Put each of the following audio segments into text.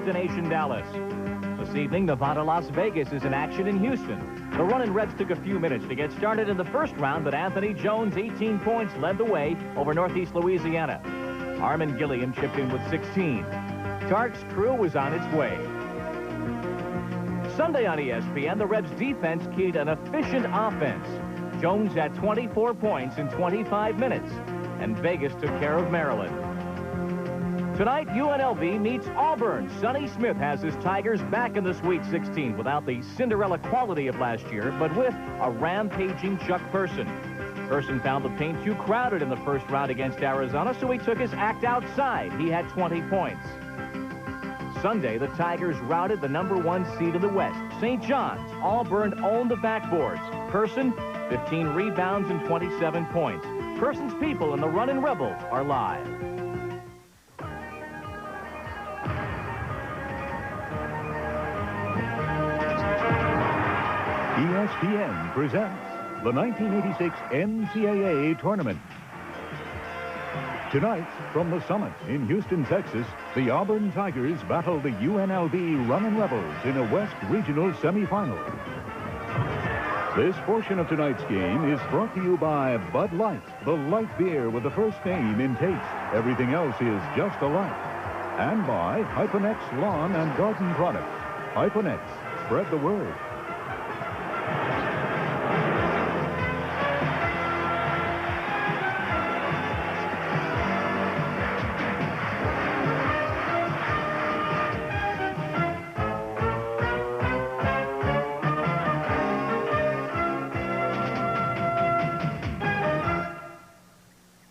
Destination Dallas. This evening, Nevada, Las Vegas is in action in Houston. The Runnin' Reds took a few minutes to get started in the first round, but Anthony Jones, 18 points, led the way over Northeast Louisiana. Armin Gilliam chipped in with 16. Tark's crew was on its way. Sunday on ESPN, the Reds defense keyed an efficient offense. Jones had 24 points in 25 minutes, and Vegas took care of Maryland. Tonight, UNLV meets Auburn. Sonny Smith has his Tigers back in the Sweet 16 without the Cinderella quality of last year, but with a rampaging Chuck Person. Person found the paint too crowded in the first round against Arizona, so he took his act outside. He had 20 points. Sunday, the Tigers routed the #1 seed in the West, St. John's. Auburn owned the backboards. Person, 15 rebounds and 27 points. Person's people and the Runnin' Rebels are live. ESPN presents the 1986 NCAA Tournament. Tonight, from the Summit in Houston, Texas, the Auburn Tigers battle the UNLV Runnin' Rebels in a West Regional semifinal. This portion of tonight's game is brought to you by Bud Light, the light beer with the first name in taste. Everything else is just a light. And by Hyponex Lawn and Garden Products. Hyponex, spread the word.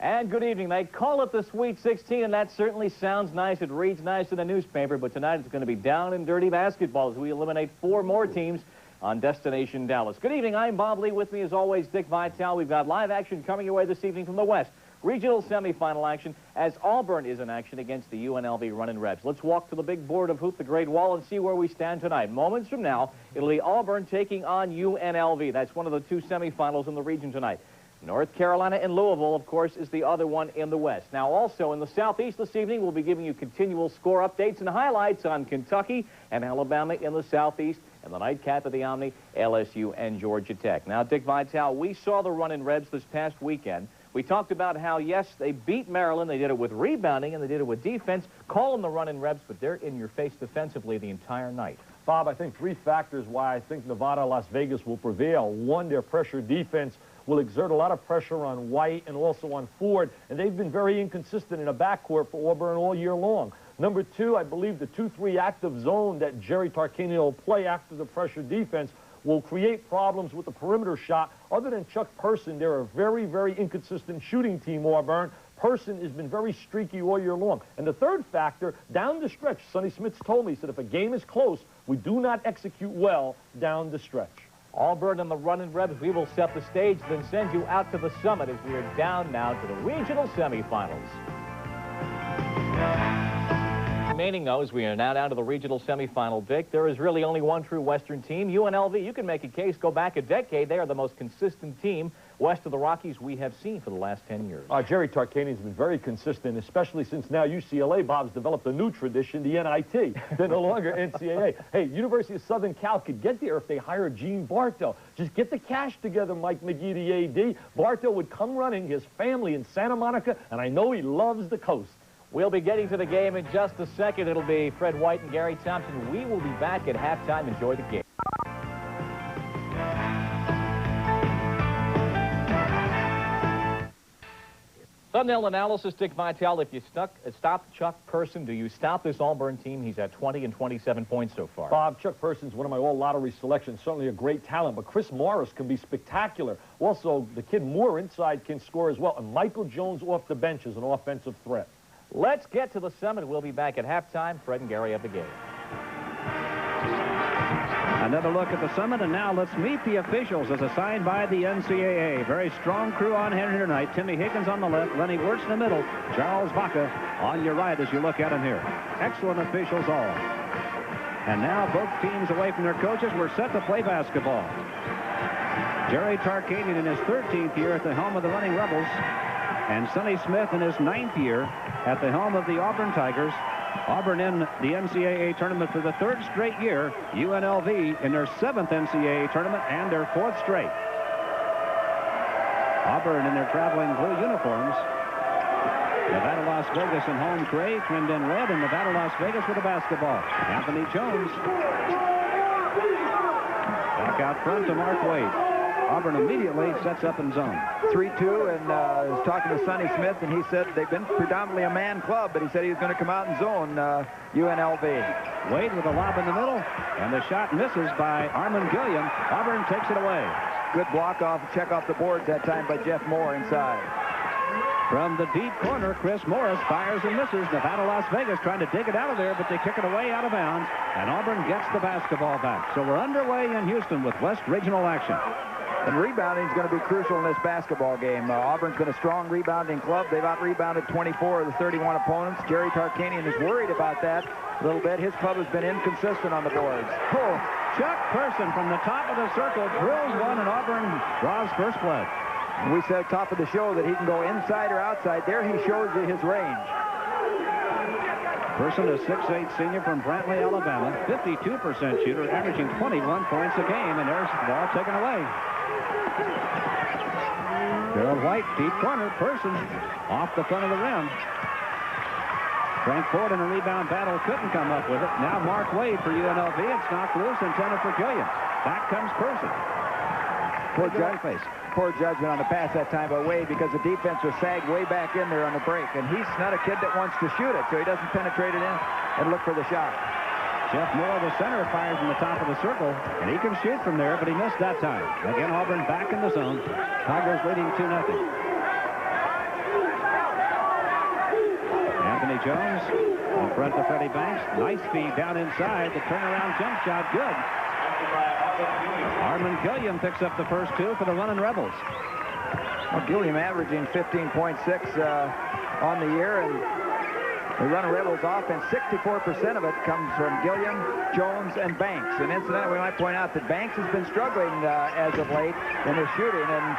And good evening. They call it the Sweet 16, and that certainly sounds nice. It reads nice in the newspaper, but tonight it's going to be down and dirty basketball as we eliminate 4 more teams on Destination Dallas. Good evening. I'm Bob Lee. With me, as always, Dick Vitale. We've got live action coming your way this evening from the West. Regional semifinal action as Auburn is in action against the UNLV Runnin' Rebs. Let's walk to the big board of Hoop the Great Wall and see where we stand tonight. Moments from now, it'll be Auburn taking on UNLV. That's one of the 2 semifinals in the region tonight. North Carolina and Louisville, of course, is the other one in the West. Now, also in the Southeast this evening, we'll be giving you continual score updates and highlights on Kentucky and Alabama in the Southeast, and the nightcap of the Omni, LSU and Georgia Tech. Now, Dick Vitale, we saw the Runnin' Rebs this past weekend. We talked about how, yes, they beat Maryland. They did it with rebounding, and they did it with defense. Call them the Runnin' Rebs, but they're in your face defensively the entire night. Bob, I think 3 factors why I think Nevada, Las Vegas will prevail. 1, their pressure defense will exert a lot of pressure on White and also on Ford, and they've been very inconsistent in a backcourt for Auburn all year long. Number 2, I believe the 2-3 active zone that Jerry Tarkanian will play after the pressure defense will create problems with the perimeter shot. Other than Chuck Person, they're a very, very inconsistent shooting team, Auburn. Person has been very streaky all year long. And the 3rd factor, down the stretch, Sonny Smith told me, he said if a game is close, we do not execute well down the stretch. Auburn and the Runnin' Rebs, we will set the stage, then send you out to the Summit as we are down now to the regional semifinals. Remaining, though, as we are now down to the regional semifinal, Dick, there is really only one true Western team. UNLV, you can make a case, go back a decade. They are the most consistent team west of the Rockies we have seen for the last 10 years. Jerry Tarkanian's been very consistent, especially since now UCLA, Bob's developed a new tradition, the NIT. They're no longer NCAA. Hey, University of Southern Cal could get there if they hire Gene Bartow. Just get the cash together, Mike McGee, the AD. Bartow would come running, his family in Santa Monica, and I know he loves the coast. We'll be getting to the game in just a second. It'll be Fred White and Gary Thompson. We will be back at halftime. Enjoy the game. Thumbnail analysis, Dick Vitale. If you stop Chuck Person, do you stop this Auburn team? He's at 20 and 27 points so far. Bob, Chuck Person's one of my all-lottery selections, certainly a great talent, but Chris Morris can be spectacular. Also, the kid Moore inside can score as well, and Michael Jones off the bench is an offensive threat. Let's get to the Summit. We'll be back at halftime. Fred and Gary have the game. Another look at the Summit, and now let's meet the officials as assigned by the NCAA. Very strong crew on hand here tonight. Timmy Higgins on the left, Lenny Wirtz in the middle, Charles Baca on your right as you look at him here. Excellent officials all. And now both teams away from their coaches. We're set to play basketball. Jerry Tarkanian in his 13th year at the helm of the Running Rebels, and Sonny Smith in his 9th year at the helm of the Auburn Tigers. Auburn in the NCAA tournament for the 3rd straight year. UNLV in their 7th NCAA tournament and their 4th straight. Auburn in their traveling blue uniforms. Nevada, Las Vegas in home gray, trimmed in red, and Nevada, Las Vegas with a basketball. Anthony Jones. Back out front to Mark Wade. Auburn immediately sets up in zone. 3-2, and was talking to Sonny Smith, and he said they've been predominantly a man club, but he said he was going to come out in zone, UNLV. Wade with a lob in the middle, and the shot misses by Armin Gilliam. Auburn takes it away. Good block off, check off the boards that time by Jeff Moore inside. From the deep corner, Chris Morris fires and misses. Nevada, Las Vegas trying to dig it out of there, but they kick it away out of bounds, and Auburn gets the basketball back. So we're underway in Houston with West Regional action. And rebounding is going to be crucial in this basketball game. Auburn's been a strong rebounding club. They've out-rebounded 24 of the 31 opponents. Jerry Tarkanian is worried about that a little bit. His club has been inconsistent on the boards. Oh, Chuck Person from the top of the circle drills one, and Auburn draws first blood. We said top of the show that he can go inside or outside. There he shows you his range. Person, a 6'8" senior from Brantley, Alabama, 52% shooter, averaging 21 points a game, and there's the ball taken away. Gerald White, deep corner, Person off the front of the rim. Frank Ford in a rebound battle couldn't come up with it. Now Mark Wade for UNLV. It's knocked loose, intended for Gilliam. Back comes Person. Poor judgment on the pass that time by Wade, because the defense was sagged way back in there on the break. And he's not a kid that wants to shoot it, so he doesn't penetrate it in and look for the shot. Jeff Moore, the center, fires from the top of the circle, and he can shoot from there, but he missed that time. Again, Auburn back in the zone. Tigers leading 2-0. Anthony Jones in front to Freddie Banks. Nice feed down inside. The turnaround jump shot, good. Armin Gilliam picks up the first 2 for the running Rebels. Well, Gilliam averaging 15.6 on the year, and the running Rebels offense, 64% of it comes from Gilliam, Jones, and Banks. And incidentally, we might point out that Banks has been struggling as of late in his shooting, and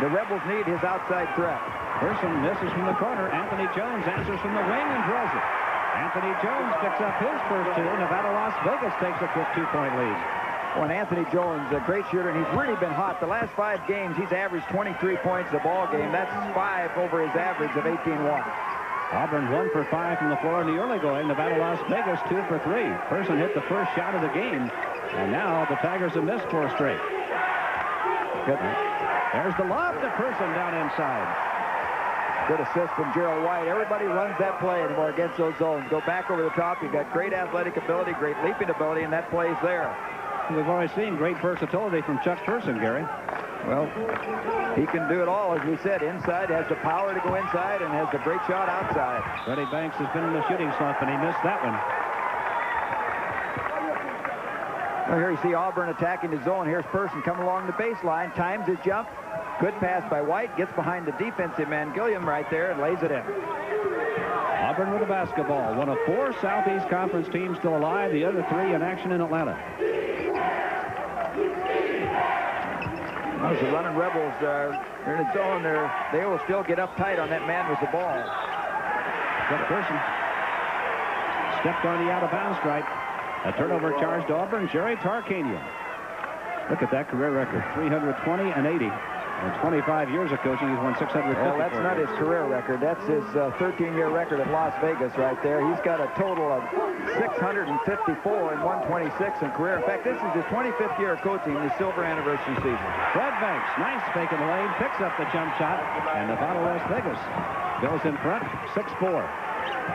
the Rebels need his outside threat. Person misses from the corner. Anthony Jones answers from the wing and drills it. Anthony Jones picks up his first 2. Nevada, Las Vegas takes a quick 2-point lead. Well, and Anthony Jones, a great shooter, and he's really been hot. The last 5 games, he's averaged 23 points a ball game. That's 5 over his average of 18-1. Auburn 1 for 5 from the floor in the early going. Nevada, Las Vegas 2 for 3. Person hit the first shot of the game, and now the Tigers have missed 4 straight. Good. There's the lob to Person down inside. Good assist from Gerald White. Everybody runs that play anymore against those zones. Go back over the top. You've got great athletic ability, great leaping ability, and that play's there. We've already seen great versatility from Chuck Person, Gary. Well, he can do it all, as we said. Inside, has the power to go inside, and has the great shot outside. Freddie Banks has been in the shooting slump, and he missed that one. Well, here you see Auburn attacking the zone. Here's Person coming along the baseline, times his jump. Good pass by White, gets behind the defensive man, Gilliam, right there, and lays it in. Auburn with a basketball. One of 4 Southeast Conference teams still alive, the other 3 in action in Atlanta. Those are running Rebels. They're in the zone. They will still get up tight on that man with the ball. Good Person stepped on the out-of-bounds stripe. A turnover charge to Auburn. Jerry Tarkanian. Look at that career record, 320 and 80. In 25 years of coaching, he's won 650. Well, that's not his career record. That's his 13-year record at Las Vegas right there. He's got a total of 654 and 126 in career. In fact, this is his 25th year of coaching, the silver anniversary season. Fred Banks, nice fake in the lane, picks up the jump shot, and Nevada, Las Vegas goes in front, 6-4.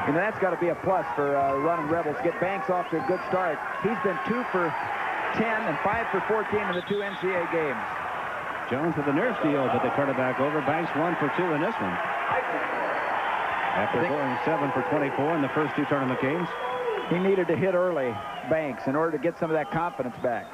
And that's got to be a plus for running Rebels. Get Banks off to a good start. He's been 2 for 10 and 5 for 14 in the 2 NCAA games. Jones with a near steal, but they turn it back over. Banks 1 for 2 in this one. After going 7 for 24 in the first 2 tournament games. He needed to hit early, Banks, in order to get some of that confidence back.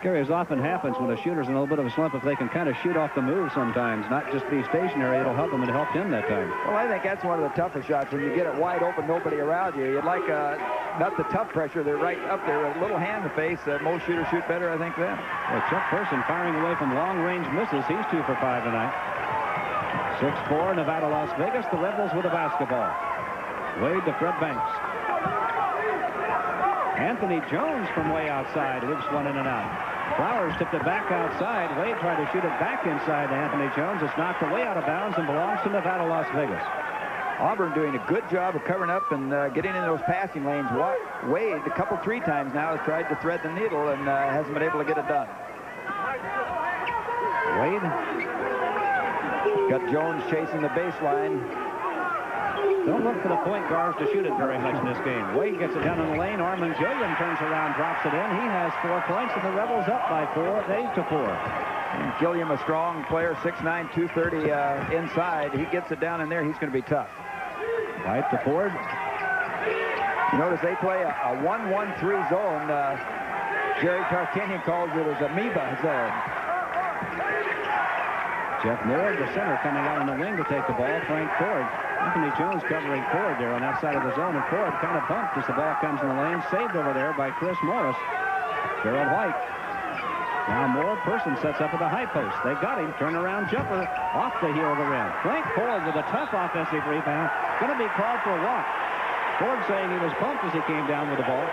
Gary, as often happens when a shooter's in a little bit of a slump, if they can kind of shoot off the move sometimes, not just be stationary, it'll help them, and it helped him that time. Well, I think that's one of the tougher shots. When you get it wide open, nobody around you. You'd like not the tough pressure. They're right up there. A little hand in the face. Most shooters shoot better, I think, then. Well, Chuck Person firing away from long-range misses. He's 2 for 5 tonight. 6-4, Nevada, Las Vegas. The Rebels with a basketball. Wade to Fred Banks. Anthony Jones from way outside loops one in and out. Flowers tipped it back outside. Wade tried to shoot it back inside to Anthony Jones. It's knocked away out of bounds and belongs to Nevada, Las Vegas. Auburn doing a good job of covering up and getting in those passing lanes. Wade, three times now, has tried to thread the needle and hasn't been able to get it done. Wade. Got Jones chasing the baseline. Don't look for the point guards to shoot it very much in this game. Wade gets it down in the lane. Armand Gilliam turns around, drops it in. He has 4 points, and the Rebels up by 4, 8-4. And Gilliam, a strong player, 6'9", 230 inside. He gets it down in there. He's going to be tough. Right to Ford. You notice they play a 1-1-3 zone. Jerry Tarkanian calls it as amoeba zone. Jeff Moore, the center, coming out on the wing to take the ball. Frank Ford. Anthony Jones covering Ford there on that side of the zone, and Ford kind of bumped as the ball comes in the lane. Saved over there by Chris Morris. Gerald White. Now Moore, Person sets up at the high post. They got him. Turnaround jumper off the heel of the rim. Frank Ford with a tough offensive rebound. Going to be called for a walk. Ford saying he was bumped as he came down with the ball.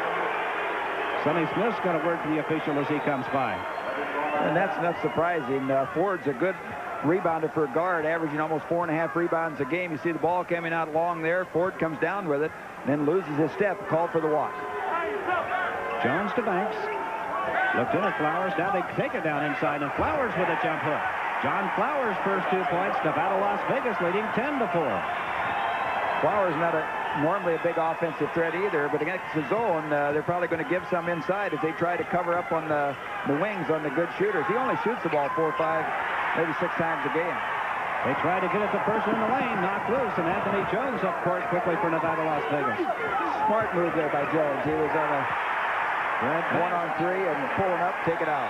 Sonny Smith's got a word for the official as he comes by. And that's not surprising. Ford's a good rebounder for a guard, averaging almost 4.5 rebounds a game. You see the ball coming out long there. Ford comes down with it, then loses his step. Called for the walk. Jones to Banks. Looked in at Flowers. Now they take it down inside, and Flowers with a jump hook. John Flowers' first 2 points. Nevada, Las Vegas leading 10-4. Flowers not normally a big offensive threat either, but against the zone, they're probably going to give some inside as they try to cover up on the wings on the good shooters. He only shoots the ball 4 or 5, maybe 6 times a game. They try to get it to Person in the lane, knocked loose, and Anthony Jones up court quickly for Nevada, Las Vegas. Smart move there by Jones. He was on a 1-on-3 and pulling up, take it out.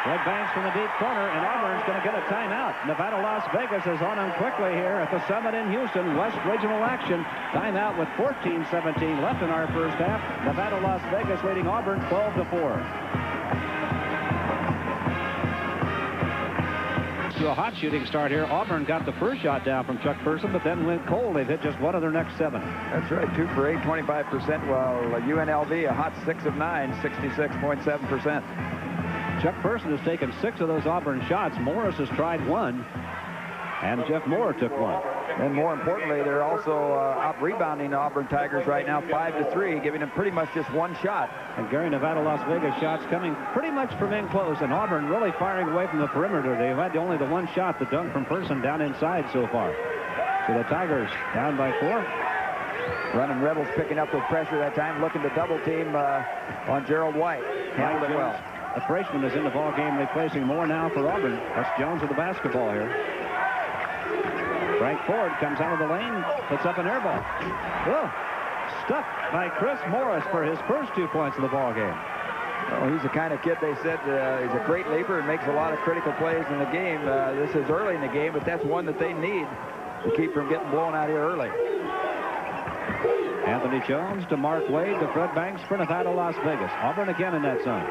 Fred Banks from the deep corner, and Auburn's going to get a timeout. Nevada, Las Vegas is on them quickly here at the Summit in Houston. West Regional action. Timeout with 14:17 left in our first half. Nevada, Las Vegas leading Auburn 12-4. To a hot shooting start here. Auburn got the first shot down from Chuck Person, but then went cold. They've hit just 1 of their next 7. That's right, 2 for 8, 25%, while UNLV a hot 6 of 9, 66.7%. Chuck Person has taken 6 of those Auburn shots. Morris has tried 1, and Jeff Moore took 1. And more importantly, they're also out-rebounding the Auburn Tigers right now 5-3, giving them pretty much just 1 shot. And Gary, Nevada, Las Vegas shots coming pretty much from in close, and Auburn really firing away from the perimeter. They've had only the 1 shot, the dunk from Person, down inside so far. So the Tigers down by 4. Running Rebels picking up with pressure that time, looking to double team on Gerald White. Handled it well. A freshman is in the ball game, replacing Moore now for Auburn. That's Jones with the basketball here. Frank Ford comes out of the lane, puts up an air ball. Oh, stuck by Chris Morris for his first 2 points of the ball game. Oh, he's the kind of kid they said he's a great leaper and makes a lot of critical plays in the game. This is early in the game, but that's one that they need to keep from getting blown out here early. Anthony Jones to Mark Wade to Fred Banks for Nevada, Las Vegas. Auburn again in that zone.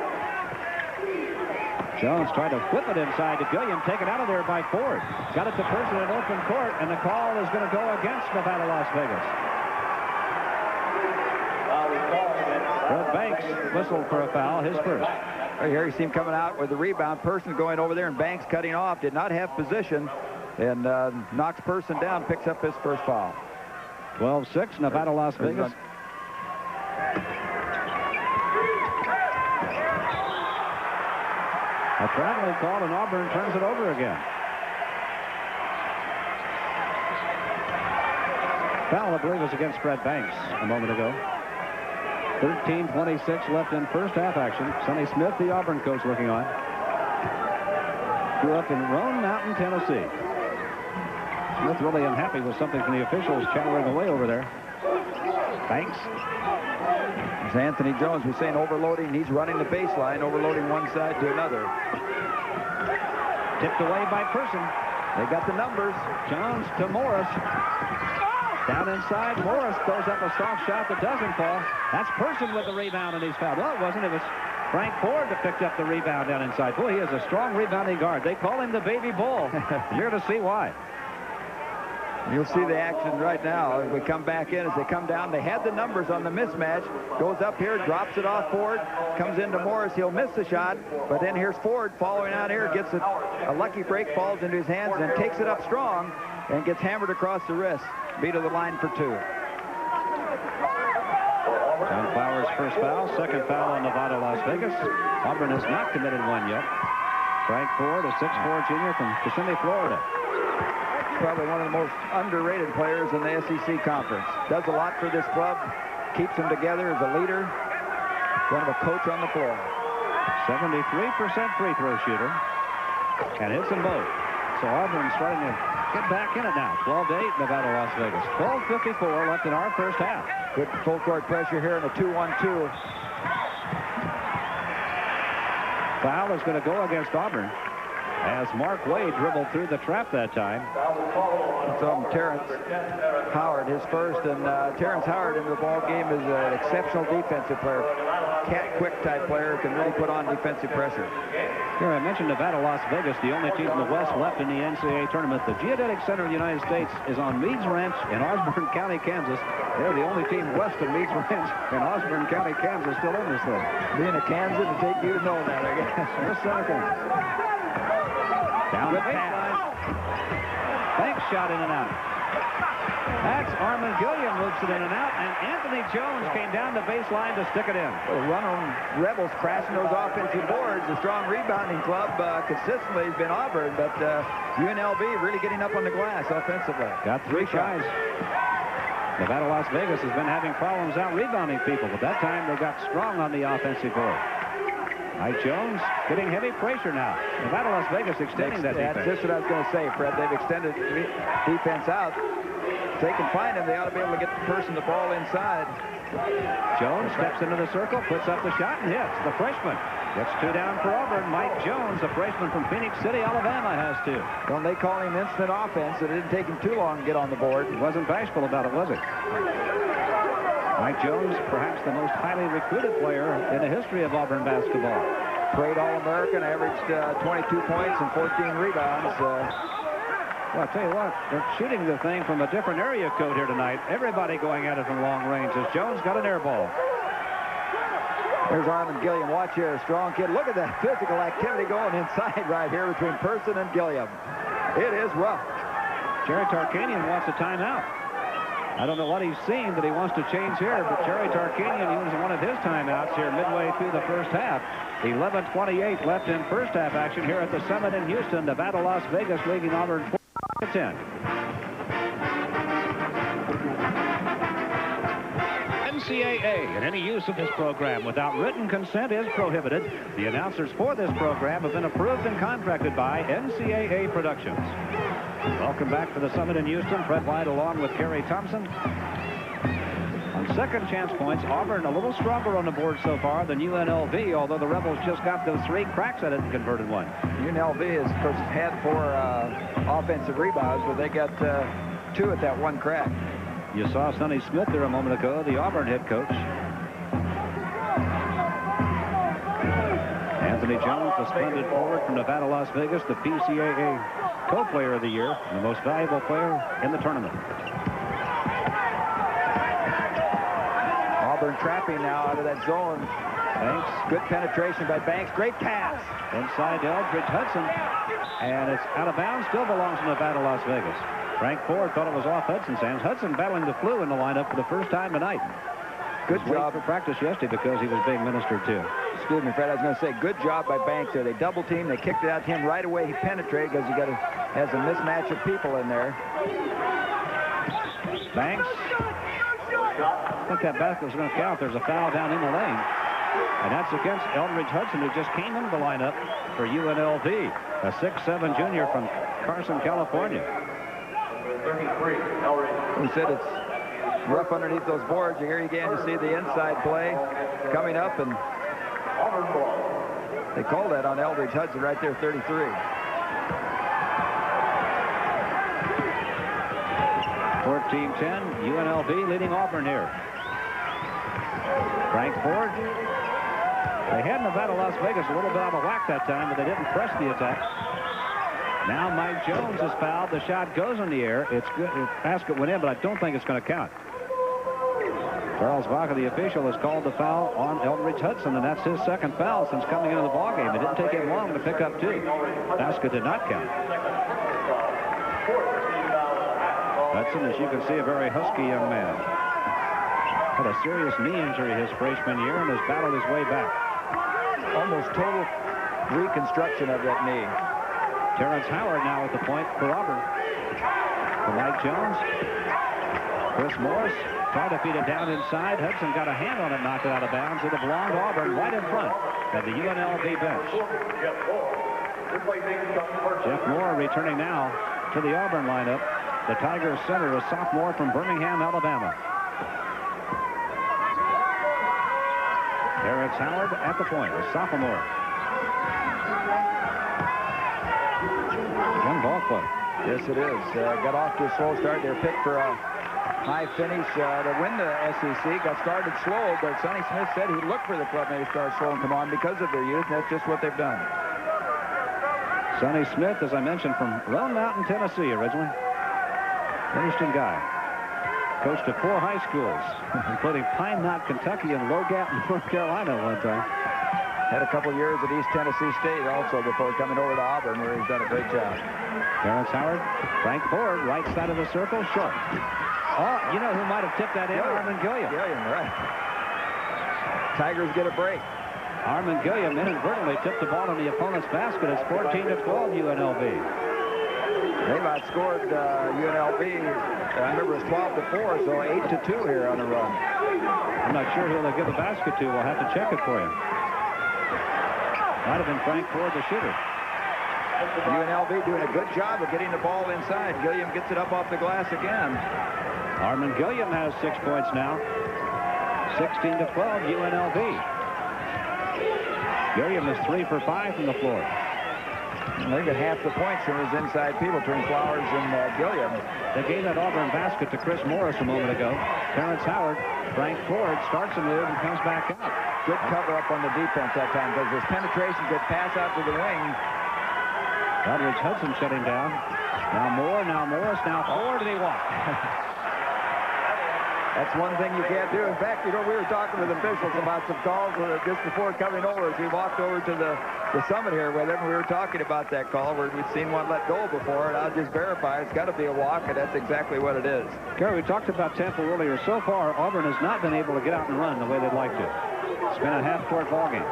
Jones tried to flip it inside to Gilliam, taken out of there by Ford. Got it to Person in open court, and the call is going to go against Nevada, Las Vegas. Fred Banks whistled for a foul, his first. Right here you see him coming out with the rebound. Person going over there, and Banks cutting off. Did not have position, and knocks Person down, picks up his first foul. 12-6, Nevada, Las Vegas. A traveling call, and Auburn turns it over again. Foul, I believe, was against Fred Banks a moment ago. 13:26 left in first half action. Sonny Smith, the Auburn coach, looking on. Grew up in Roan Mountain, Tennessee. Smith really unhappy with something from the officials chattering away over there. Banks. As Anthony Jones was saying, overloading. He's running the baseline, overloading one side to another. Tipped away by Person. They got the numbers. Jones to Morris. Down inside, Morris throws up a soft shot that doesn't fall. That's Person with the rebound, and he's fouled. Well, it wasn't. It was Frank Ford that picked up the rebound down inside. Boy, he is a strong rebounding guard. They call him the Baby Bull. You're to see why. You'll see the action right now as we come back in. As they come down, they had the numbers on the mismatch. Goes up here, drops it off Ford, comes into Morris. He'll miss the shot, but then here's Ford following out here, gets a lucky break, falls into his hands, and takes it up strong and gets hammered across the wrist. Be to the line for 2. John Flowers' first foul, second foul on Nevada, Las Vegas. Auburn has not committed one yet. Frank Ford, a 6'4" junior from Kissimmee, Florida. Probably one of the most underrated players in the SEC Conference. Does a lot for this club, keeps them together as a leader, kind of a coach on the floor. 73% free throw shooter, and hits them both. So Auburn's starting to get back in it now. 12-8, Nevada, Las Vegas. 12:54 left in our first half. Good full court pressure here in a 2-1-2. Foul is going to go against Auburn as Mark Wade dribbled through the trap that time. It's on Terrence Howard, his first, and Terrence Howard in the ball game is an exceptional defensive player. Cat-quick type player, can really put on defensive pressure. Here, I mentioned Nevada, Las Vegas, the only team in the West left in the NCAA tournament. The Geodetic Center of the United States is on Meads Ranch in Osborne County, Kansas. They're the only team west of Meads Ranch in Osborne County, Kansas, still in this thing. Being a Kansas, to take you to know that, I guess. West Center, Kansas. Down the baseline. Banks shot in and out. That's Armand Gilliam moves it in and out, and Anthony Jones came down the baseline to stick it in. A run on Rebels crashing those offensive boards. A strong rebounding club consistently has been Auburn, but UNLV really getting up on the glass offensively. Got 3 tries. Nevada, Las Vegas has been having problems out rebounding people, but that time they got strong on the offensive board. Mike Jones getting heavy pressure now. Nevada, Las Vegas extending that defense. That's just what I was going to say, Fred. They've extended defense out. If they can find him, they ought to be able to get the person the ball inside. Jones steps into the circle, puts up the shot, and hits. The freshman gets 2 down for Auburn. Mike Jones, a freshman from Phoenix City, Alabama, has 2. Don't they call him instant offense? It didn't take him too long to get on the board. He wasn't bashful about it, was he? Mike Jones, perhaps the most highly recruited player in the history of Auburn basketball. Great All-American, averaged 22 points and 14 rebounds. Well, I'll tell you what, they're shooting the thing from a different area code here tonight. Everybody going at it from long range as Jones got an air ball. There's Armand Gilliam. Watch here, a strong kid. Look at that physical activity going inside right here between Person and Gilliam. It is rough. Jerry Tarkanian wants a timeout. I don't know what he's seen that he wants to change here, but Jerry Tarkanian used one of his timeouts here midway through the first half. 11:28 left in first half action here at the Summit in Houston. Nevada, Las Vegas leading Auburn 10. NCAA, and any use of this program without written consent is prohibited. The announcers for this program have been approved and contracted by NCAA Productions. Welcome back to the Summit in Houston. Fred White along with Kerry Thompson. On second chance points, Auburn a little stronger on the board so far than UNLV, although the Rebels just got those 3 cracks at it and converted 1. UNLV has, of course, had 4 offensive rebounds, but they got 2 at that 1 crack. You saw Sonny Smith there a moment ago, the Auburn head coach. Anthony Jones, the splendid forward from Nevada, Las Vegas, the PCAA co-player of the year, and the most valuable player in the tournament. Auburn trapping now out of that zone. Banks. Good penetration by Banks. Great pass. Inside to Eldridge Hudson. And it's out of bounds. Still belongs to Nevada, Las Vegas. Frank Ford thought it was off Hudson's hands. Hudson battling the flu in the lineup for the first time tonight. Good job for practice yesterday because he was being ministered to. Excuse me, Fred. I was going to say, good job by Banks there. They double teamed. They kicked it out to him right away. He penetrated because has a mismatch of people in there. Banks. I think that basket was going to count. There's a foul down in the lane. And that's against Eldridge Hudson, who just came into the lineup for UNLV. A 6'7" junior from Carson, California. 33, Eldridge. We said it's rough underneath those boards. Here again, you see the inside play coming up, and they called that on Eldridge Hudson right there, 33. 14-10, UNLV leading Auburn here. Frank Ford. They had Nevada, Las Vegas a little bit out of whack that time, but they didn't press the attack. Now Mike Jones is fouled. The shot goes in the air. It's good. The basket went in, but I don't think it's going to count. Charles Vaca, the official, has called the foul on Eldridge Hudson, and that's his second foul since coming into the ballgame. It didn't take him long to pick up 2. Basket did not count. Hudson, as you can see, a very husky young man. Had a serious knee injury his freshman year and has battled his way back. Almost total reconstruction of that knee. Terrence Howard now at the point for Auburn. For Mike Jones. Chris Morris tried to feed it down inside. Hudson got a hand on it, knocked it out of bounds. It belonged to Auburn right in front at the UNLV bench. Jeff Moore returning now to the Auburn lineup. The Tigers center, a sophomore from Birmingham, Alabama. Terrence Howard at the point, a sophomore. Young ball club. Yes, it is. Got off to a slow start. They're picked for a high finish to win the SEC. Got started slow, but Sonny Smith said he'd look for the club maybe start slow and come on because of their youth, and that's just what they've done. Sonny Smith, as I mentioned, from Lone Mountain, Tennessee originally. Interesting guy. Coached at 4 high schools, including Pine Knot, Kentucky, and Low Gap, North Carolina at one time. Had a couple years at East Tennessee State also before coming over to Auburn, where he's done a great job. Terrence Howard, Frank Ford, right side of the circle, short. Oh, you know who might have tipped that in? Armin Gilliam. Gilliam, right. Tigers get a break. Armin Gilliam inadvertently tipped the ball in the opponent's basket. It's 14-12 UNLV. They've outscored UNLV. I remember it was 12-4, so 8-2 here on the run. I'm not sure who they'll give the basket to. We'll have to check it for you. Might have been Frank Ford, the shooter. UNLV doing a good job of getting the ball inside. Gilliam gets it up off the glass again. Armin Gilliam has 6 points now. 16-12 UNLV. Gilliam is 3 for 5 from the floor. They got half the points from his inside people between Flowers and Gilliam. They gave that Auburn basket to Chris Morris a moment ago. Terrence Howard, Frank Ford starts a move and comes back out. Good cover up on the defense that time because his penetration, good pass out to the wing. Eldridge Hudson shutting down. Now Moore, now Morris, now Ford, and he walked. That's one thing you can't do. In fact, you know, we were talking with officials about some calls just before coming over. As we walked over to the summit here with them, we were talking about that call where we'd seen one let go before, and I'll just verify it's got to be a walk, and that's exactly what it is. Gary, we talked about tempo earlier. So far, Auburn has not been able to get out and run the way they'd like to. It's been a half-court ball game.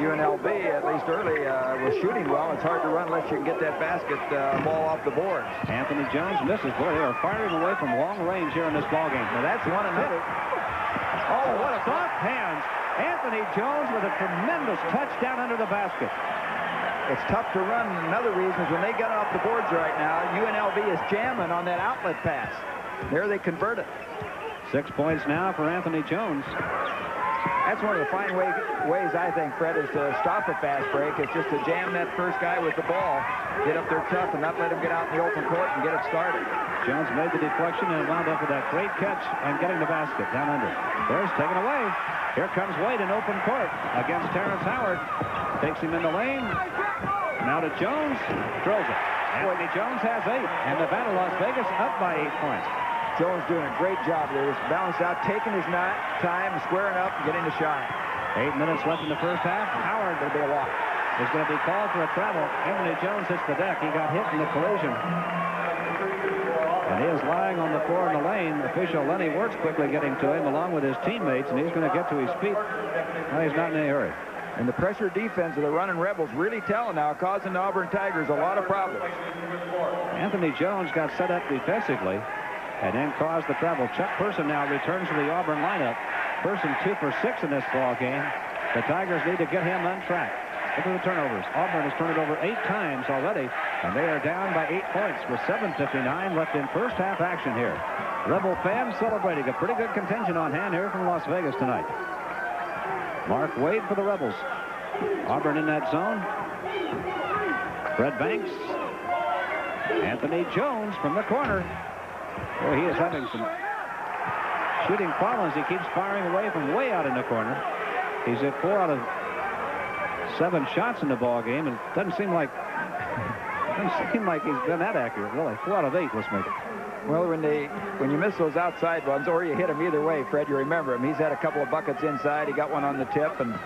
UNLV, at least early, was shooting well. It's hard to run unless you can get that basket ball off the boards. Anthony Jones misses. Boy, they are firing away from long range here in this ball game. Now that's one another. Oh, what a soft hands. Anthony Jones with a tremendous touch down under the basket. It's tough to run. Another reason is when they get off the boards right now, UNLV is jamming on that outlet pass. There they convert it. 6 points now for Anthony Jones. That's one of the fine ways, I think, Fred, is to stop a fast break. It's just to jam that first guy with the ball, get up there tough, and not let him get out in the open court and get it started. Jones made the deflection and wound up with that great catch and getting the basket down under. There's taken away. Here comes Wade in open court against Terrence Howard. Takes him in the lane. Now to Jones. Throws it. Anthony Jones has 8. And Nevada, Las Vegas up by 8 points. Jones doing a great job there. Just balanced out, taking his time, squaring up, and getting the shot. 8 minutes left in the first half. Howard going to be a walk. Is going to be called for a travel. Anthony Jones hits the deck. He got hit in the collision. And he is lying on the floor in the lane. Official Lenny Wirtz quickly getting to him along with his teammates, and he's going to get to his feet. Well, he's not in any hurry. And the pressure defense of the running Rebels really telling now, causing the Auburn Tigers a lot of problems. Anthony Jones got set up defensively and then caused the travel. Chuck Person now returns to the Auburn lineup. Person 2 for 6 in this ball game. The Tigers need to get him on track. Look at the turnovers. Auburn has turned it over 8 times already, and they are down by 8 points with 7:59 left in first half action here. Rebel fans celebrating. A pretty good contingent on hand here from Las Vegas tonight. Mark Wade for the Rebels. Auburn in that zone. Fred Banks. Anthony Jones from the corner. Boy, he is having some shooting problems. He keeps firing away from way out in the corner. He's at 4 out of 7 shots in the ball game, and it doesn't seem like Doesn't seem like he's been that accurate, really. 4 out of 8, let's make it. Well, when you miss those outside ones, or you hit him either way, Fred, you remember him. He's had a couple of buckets inside. He got one on the tip, and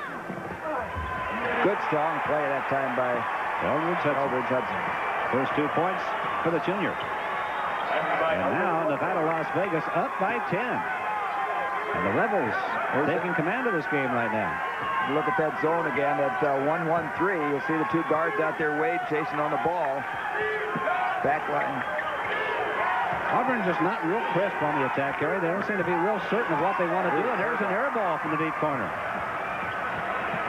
good, strong play that time by Eldridge Hudson. First 2 points for the junior. And now Nevada, Las Vegas up by 10. And the Rebels are taking command of this game right now. Look at that zone again at 1-1-3. You'll see the 2 guards out there, Wade, chasing on the ball. Back line. Auburn's just not real crisp on the attack, Gary. They don't seem to be real certain of what they want to do. And there's an air ball from the deep corner.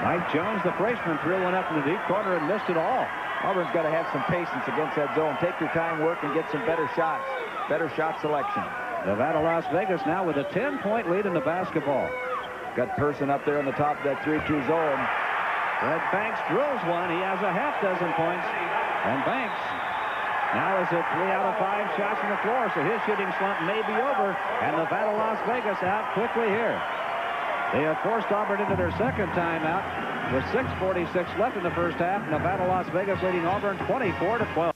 Mike Jones, the freshman, threw one up in the deep corner and missed it all. Auburn's got to have some patience against that zone. Take your time, work, and get some better shots. Better shot selection. Nevada, Las Vegas now with a 10-point lead in the basketball. Got Person up there on the top of that 3-2 zone. Red Banks drills one. He has a half dozen points. And Banks now is at 3 out of 5 shots on the floor, so his shooting slump may be over. And Nevada, Las Vegas out quickly here. They have forced Auburn into their second timeout with 6:46 left in the first half. Nevada, Las Vegas leading Auburn 24-12.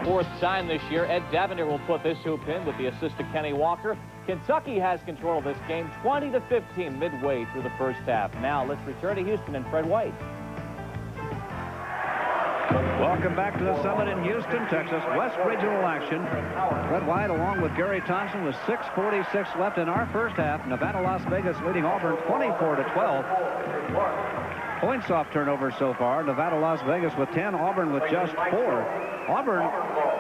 Fourth time this year. Ed Davender will put this hoop in with the assist to Kenny Walker. Kentucky has control of this game 20-15 midway through the first half. Now let's return to Houston and Fred White. Welcome back to the Summit in Houston, Texas. West Regional action. Fred White along with Gary Thompson with 6:46 left in our first half. Nevada, Las Vegas leading Auburn 24-12. Points off turnovers so far. Nevada, Las Vegas with 10. Auburn with just 4. Auburn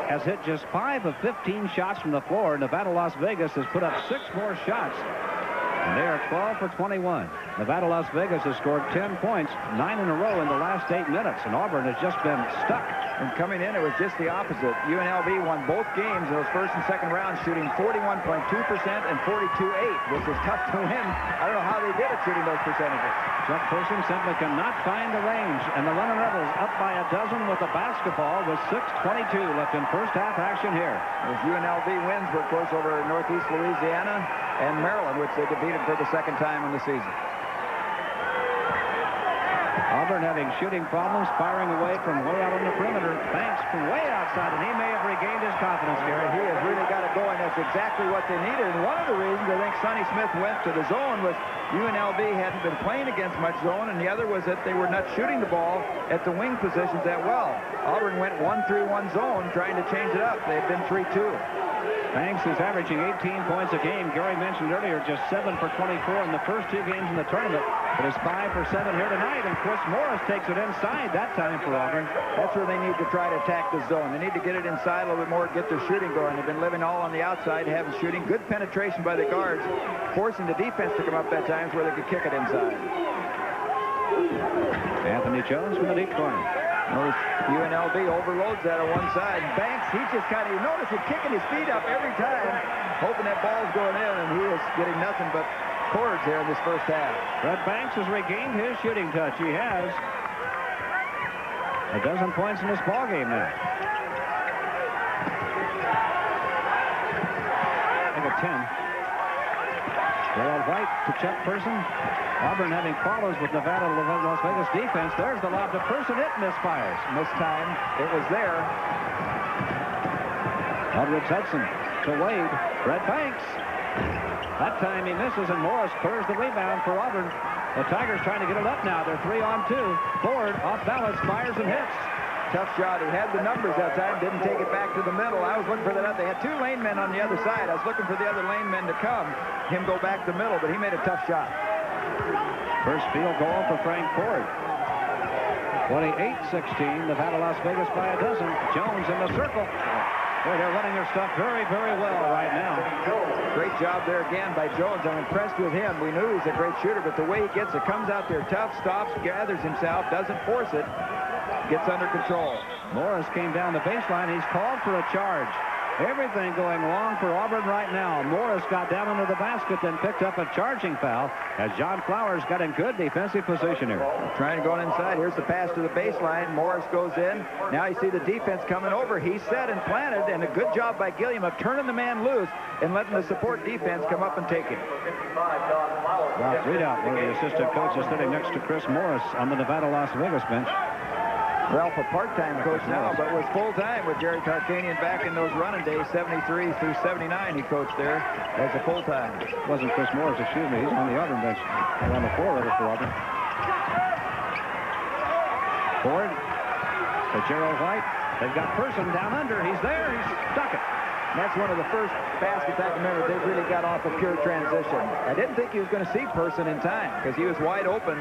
has hit just 5 of 15 shots from the floor. Nevada, Las Vegas has put up 6 more shots. And they are 12 for 21. Nevada, Las Vegas has scored 10 points, 9 in a row in the last 8 minutes. And Auburn has just been stuck. And coming in, it was just the opposite. UNLV won both games in those first and second rounds, shooting 41.2% and 42.8, which is tough to win. I don't know how they did it shooting those percentages. Chuck Person simply cannot find the range. And the Running Rebels up by a dozen with the basketball with 6:22 left in first half action here. Those UNLV wins were, of course, over Northeast Louisiana and Maryland, which they defeated for the second time in the season. Auburn having shooting problems, firing away from way out on the perimeter. Banks from way outside, and he may have regained his confidence, Gary. He has really got it going. That's exactly what they needed. And one of the reasons I think Sonny Smith went to the zone was UNLV hadn't been playing against much zone, and the other was that they were not shooting the ball at the wing positions that well. Auburn went 1-3-1 zone, trying to change it up. They had been 3-2. Banks is averaging 18 points a game. Gary mentioned earlier just 7 for 24 in the first 2 games in the tournament. But it's 5 for 7 here tonight, and Chris Morris takes it inside that time for Auburn. That's where they need to try to attack the zone. They need to get it inside a little bit more, get their shooting going. They've been living all on the outside, having shooting. Good penetration by the guards, forcing the defense to come up at times where they could kick it inside. Anthony Jones from the deep corner. Notice UNLV overloads that on one side. And Banks, he's just kind of, you notice him kicking his feet up every time, hoping that ball's going in, and he is getting nothing but cords here in this first half. Red Banks has regained his shooting touch. He has a dozen points in this ball game now. I think a 10. Gerald White to Chuck Person. Auburn having follows with Nevada, Las Vegas defense. There's the lob to Person. It misfires. And this time, it was there. Eldridge Hudson to Wade. Red Banks. That time he misses, and Morris clears the rebound for Auburn. The Tigers trying to get it up now. They're 3-on-2. Ford off balance, fires and hits. Tough shot. He had the numbers that time, didn't take it back to the middle. I was looking for that. They had 2 lane men on the other side. I was looking for the other lane men to come, him go back the middle, but he made a tough shot. First field goal for Frank Ford. 28-16, Nevada, Las Vegas by a dozen. Jones in the circle. Boy, they're running their stuff very, very well right now. Great job there again by Jones. I'm impressed with him. We knew he's a great shooter, but the way he gets it, comes out there tough, stops, gathers himself, doesn't force it, gets under control. Morris came down the baseline. He's called for a charge. Everything going wrong for Auburn right now. Morris got down under the basket, then picked up a charging foul as John Flowers got in good defensive position here. Trying to go inside. Here's the pass to the baseline. Morris goes in. Now you see the defense coming over. He set and planted, and a good job by Gilliam of turning the man loose and letting the support defense come up and take him. Ralph Readout, one of the assistant coaches, sitting next to Chris Morris on the Nevada-Las Vegas bench. Ralph, a part-time coach now, but was full-time with Jerry Tarkanian back in those running days, 73 through 79. He coached there as a full-time. Wasn't Chris Morris, excuse me. He's on the Auburn bench. Or on the floor rather for Auburn. Ford to Gerald White. They've got Person down under. He's there. He's stuck it. And that's one of the first baskets I can remember they really got off a pure transition. I didn't think he was going to see Person in time because he was wide open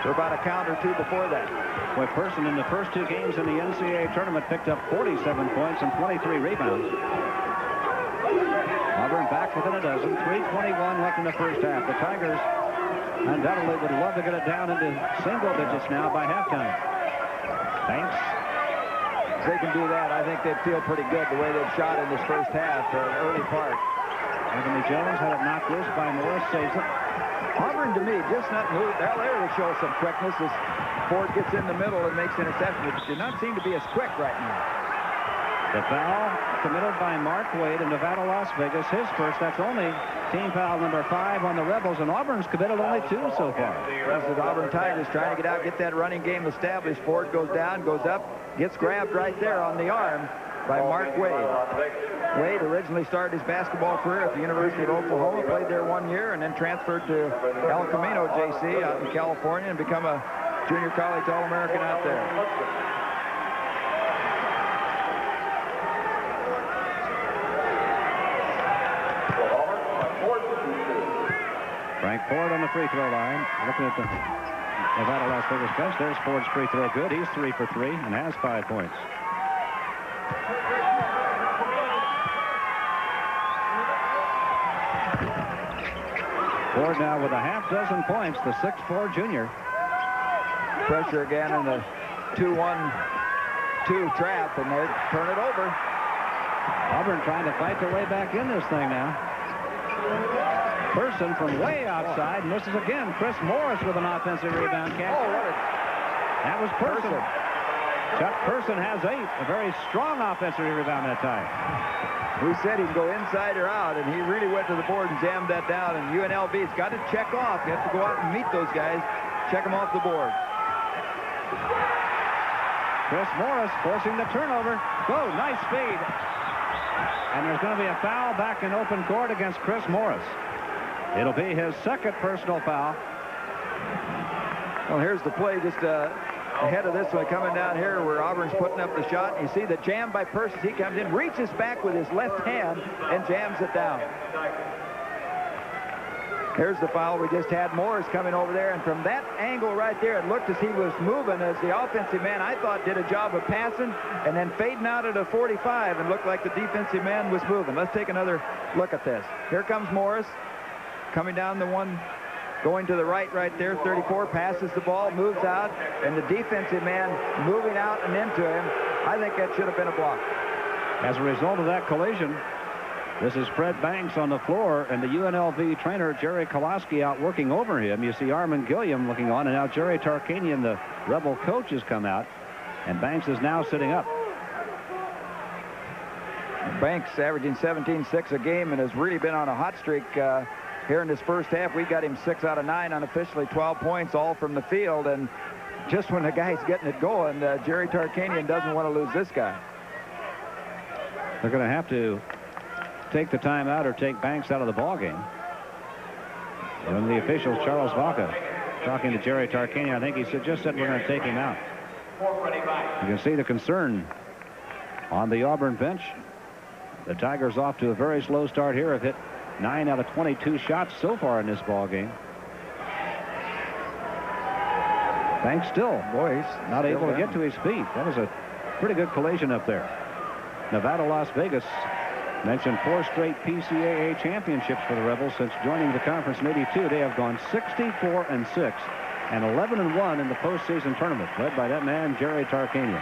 for about a count or two before that. Boy, Person in the first two games in the NCAA tournament picked up 47 points and 23 rebounds. Auburn back within a dozen. 3:21 left in the first half. The Tigers undoubtedly would love to get it down into single digits now by halftime. Banks. If they can do that, I think they'd feel pretty good the way they've shot in this first half, early part. Anthony Jones had it knocked loose by Morris, saves it. Auburn, to me, just not move. There they show some quickness as Ford gets in the middle and makes interception. It did not seem to be as quick right now. The foul committed by Mark Wade in Nevada, Las Vegas. His first. That's only team foul number 5 on the Rebels, and Auburn's committed only 2 so far. That's the Auburn Tigers trying to get out, get that running game established. Ford goes down, goes up, gets grabbed right there on the arm by Mark Wade. Wade originally started his basketball career at the University of Oklahoma, played there 1 year, and then transferred to El Camino JC out in California and become a junior college All-American out there. Frank Ford on the free throw line. Looking at the Nevada Las Vegas bench. There's Ford's free throw good. He's 3 for 3 and has 5 points. Ford now with a half dozen points, the 6'4" junior. Pressure again in the 2-1-2 trap, and they turn it over. Auburn trying to fight their way back in this thing now. Person from way outside misses again. Chris Morris with an offensive rebound catch. That was Person. Chuck Person has 8. A very strong offensive rebound that time. We said he'd go inside or out, and he really went to the board and jammed that down. And UNLV's got to check off. You have to go out and meet those guys, check them off the board. Chris Morris forcing the turnover. Whoa, nice speed. And there's going to be a foul back in open court against Chris Morris. It'll be his second personal foul. Well, here's the play just ahead of this one coming down here where Auburn's putting up the shot. You see the jam by Persis. He comes in, reaches back with his left hand, and jams it down. Here's the foul. We just had Morris coming over there, and from that angle right there, it looked as he was moving as the offensive man, I thought, did a job of passing and then fading out at a 45 and looked like the defensive man was moving. Let's take another look at this. Here comes Morris coming down the one, going to the right there, 34, passes the ball, moves out, and the defensive man moving out and into him. I think that should have been a block. As a result of that collision, this is Fred Banks on the floor, and the UNLV trainer, Jerry Kolaski, out working over him. You see Armin Gilliam looking on, and now Jerry Tarkanian, the Rebel coach, has come out, and Banks is now sitting up. Banks averaging 17-6 a game and has really been on a hot streak here in this first half. We got him 6 out of 9 unofficially, 12 points, all from the field, and just when the guy's getting it going, Jerry Tarkanian doesn't want to lose this guy. They're going to have to take the timeout or take Banks out of the ballgame. And the officials, Charles Vaca, talking to Jerry Tarkanian, I think he just said we're going to take him out. You can see the concern on the Auburn bench. The Tigers off to a very slow start here, have hit 9 out of 22 shots so far in this ballgame. Banks still, boy, he's not able to get to his feet. That was a pretty good collision up there. Nevada, Las Vegas mentioned 4 straight PCAA championships for the Rebels since joining the conference in '82. They have gone 64-6 and 11-1 in the postseason tournament, led by that man, Jerry Tarkanian.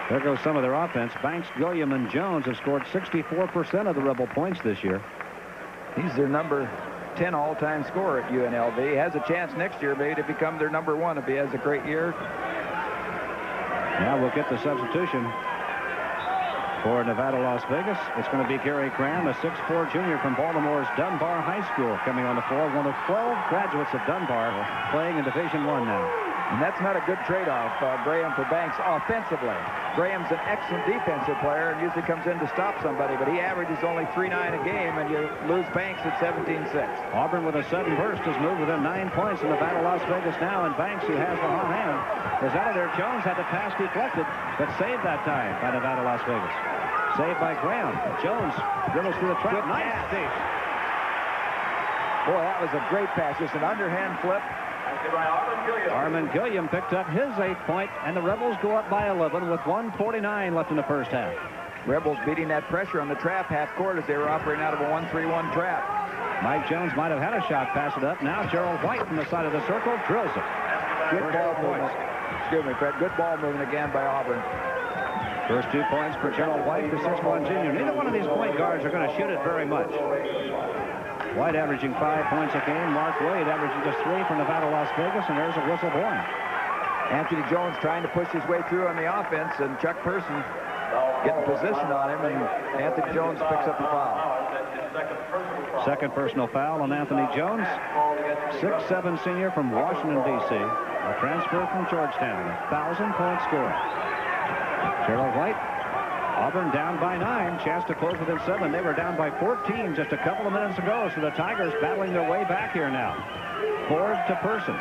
There goes some of their offense. Banks, Gilliam, and Jones have scored 64% of the Rebel points this year. He's their number 10 all-time scorer at UNLV. He has a chance next year maybe to become their number 1 if he has a great year. Now we'll get the substitution for Nevada, Las Vegas. It's going to be Gary Graham, a 6'4" junior from Baltimore's Dunbar High School, coming on the floor. One of 12 graduates of Dunbar playing in Division I now. And that's not a good trade-off, Graham for Banks offensively. Graham's an excellent defensive player and usually comes in to stop somebody, but he averages only 3-9 a game, and you lose Banks at 17-6. Auburn with a sudden burst has moved within 9 points in Nevada, Las Vegas now, and Banks, who has the hot hand, is out of there. Jones had the pass deflected, but saved that time by Nevada, Las Vegas. Saved by Graham. Jones dribbles through the trap. Nice pass. Boy, that was a great pass. Just an underhand flip. Armin Gilliam picked up his 8th point, and the Rebels go up by 11 with 1:49 left in the first half. Rebels beating that pressure on the trap half court as they were operating out of a 1-3-1 trap. Mike Jones might have had a shot, pass it up. Now Gerald White from the side of the circle drills it. Good ball movement. Excuse me, Fred. Good ball movement again by Auburn. First 2 points for Gerald White, the 6'1" junior. Neither one of these point guards are going to shoot it very much. White averaging 5 points a game. Mark Wade averaging just 3 for Nevada, Las Vegas, and there's a whistle blowing. Anthony Jones trying to push his way through on the offense, and Chuck Person getting position on him, and Anthony Jones picks up the foul. Second personal foul on Anthony Jones. 6'7" senior from Washington, D.C. A transfer from Georgetown. 1,000-point scorer. Gerald White. Auburn down by 9. Chance to close within 7. They were down by 14 just a couple of minutes ago. So the Tigers battling their way back here now. Ford to Person.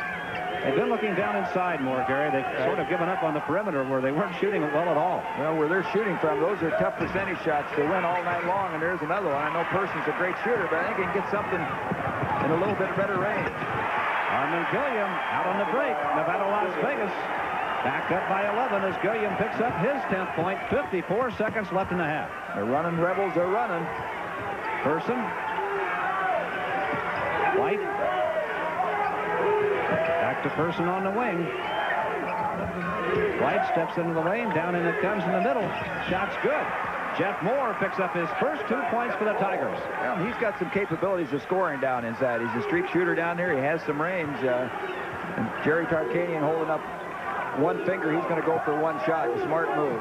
They've been looking down inside more, Gary. They've sort of given up on the perimeter where they weren't shooting it well at all. Well, where they're shooting from, those are tough percentage shots. They win all night long, and there's another one. I know Person's a great shooter, but I think he can get something in a little bit better range. Armin Gilliam out on the break. Nevada, Las Vegas. Back up by 11 as Gilliam picks up his 10th point. 54 seconds left in the half. The running Rebels are running. Person. White. Back to Person on the wing. White steps into the lane. Down in it comes in the middle. Shot's good. Jeff Moore picks up his first 2 points for the Tigers. Well, he's got some capabilities of scoring down inside. He's a streak shooter down there. He has some range. And Jerry Tarkanian holding up one finger. He's going to go for one shot. A smart move.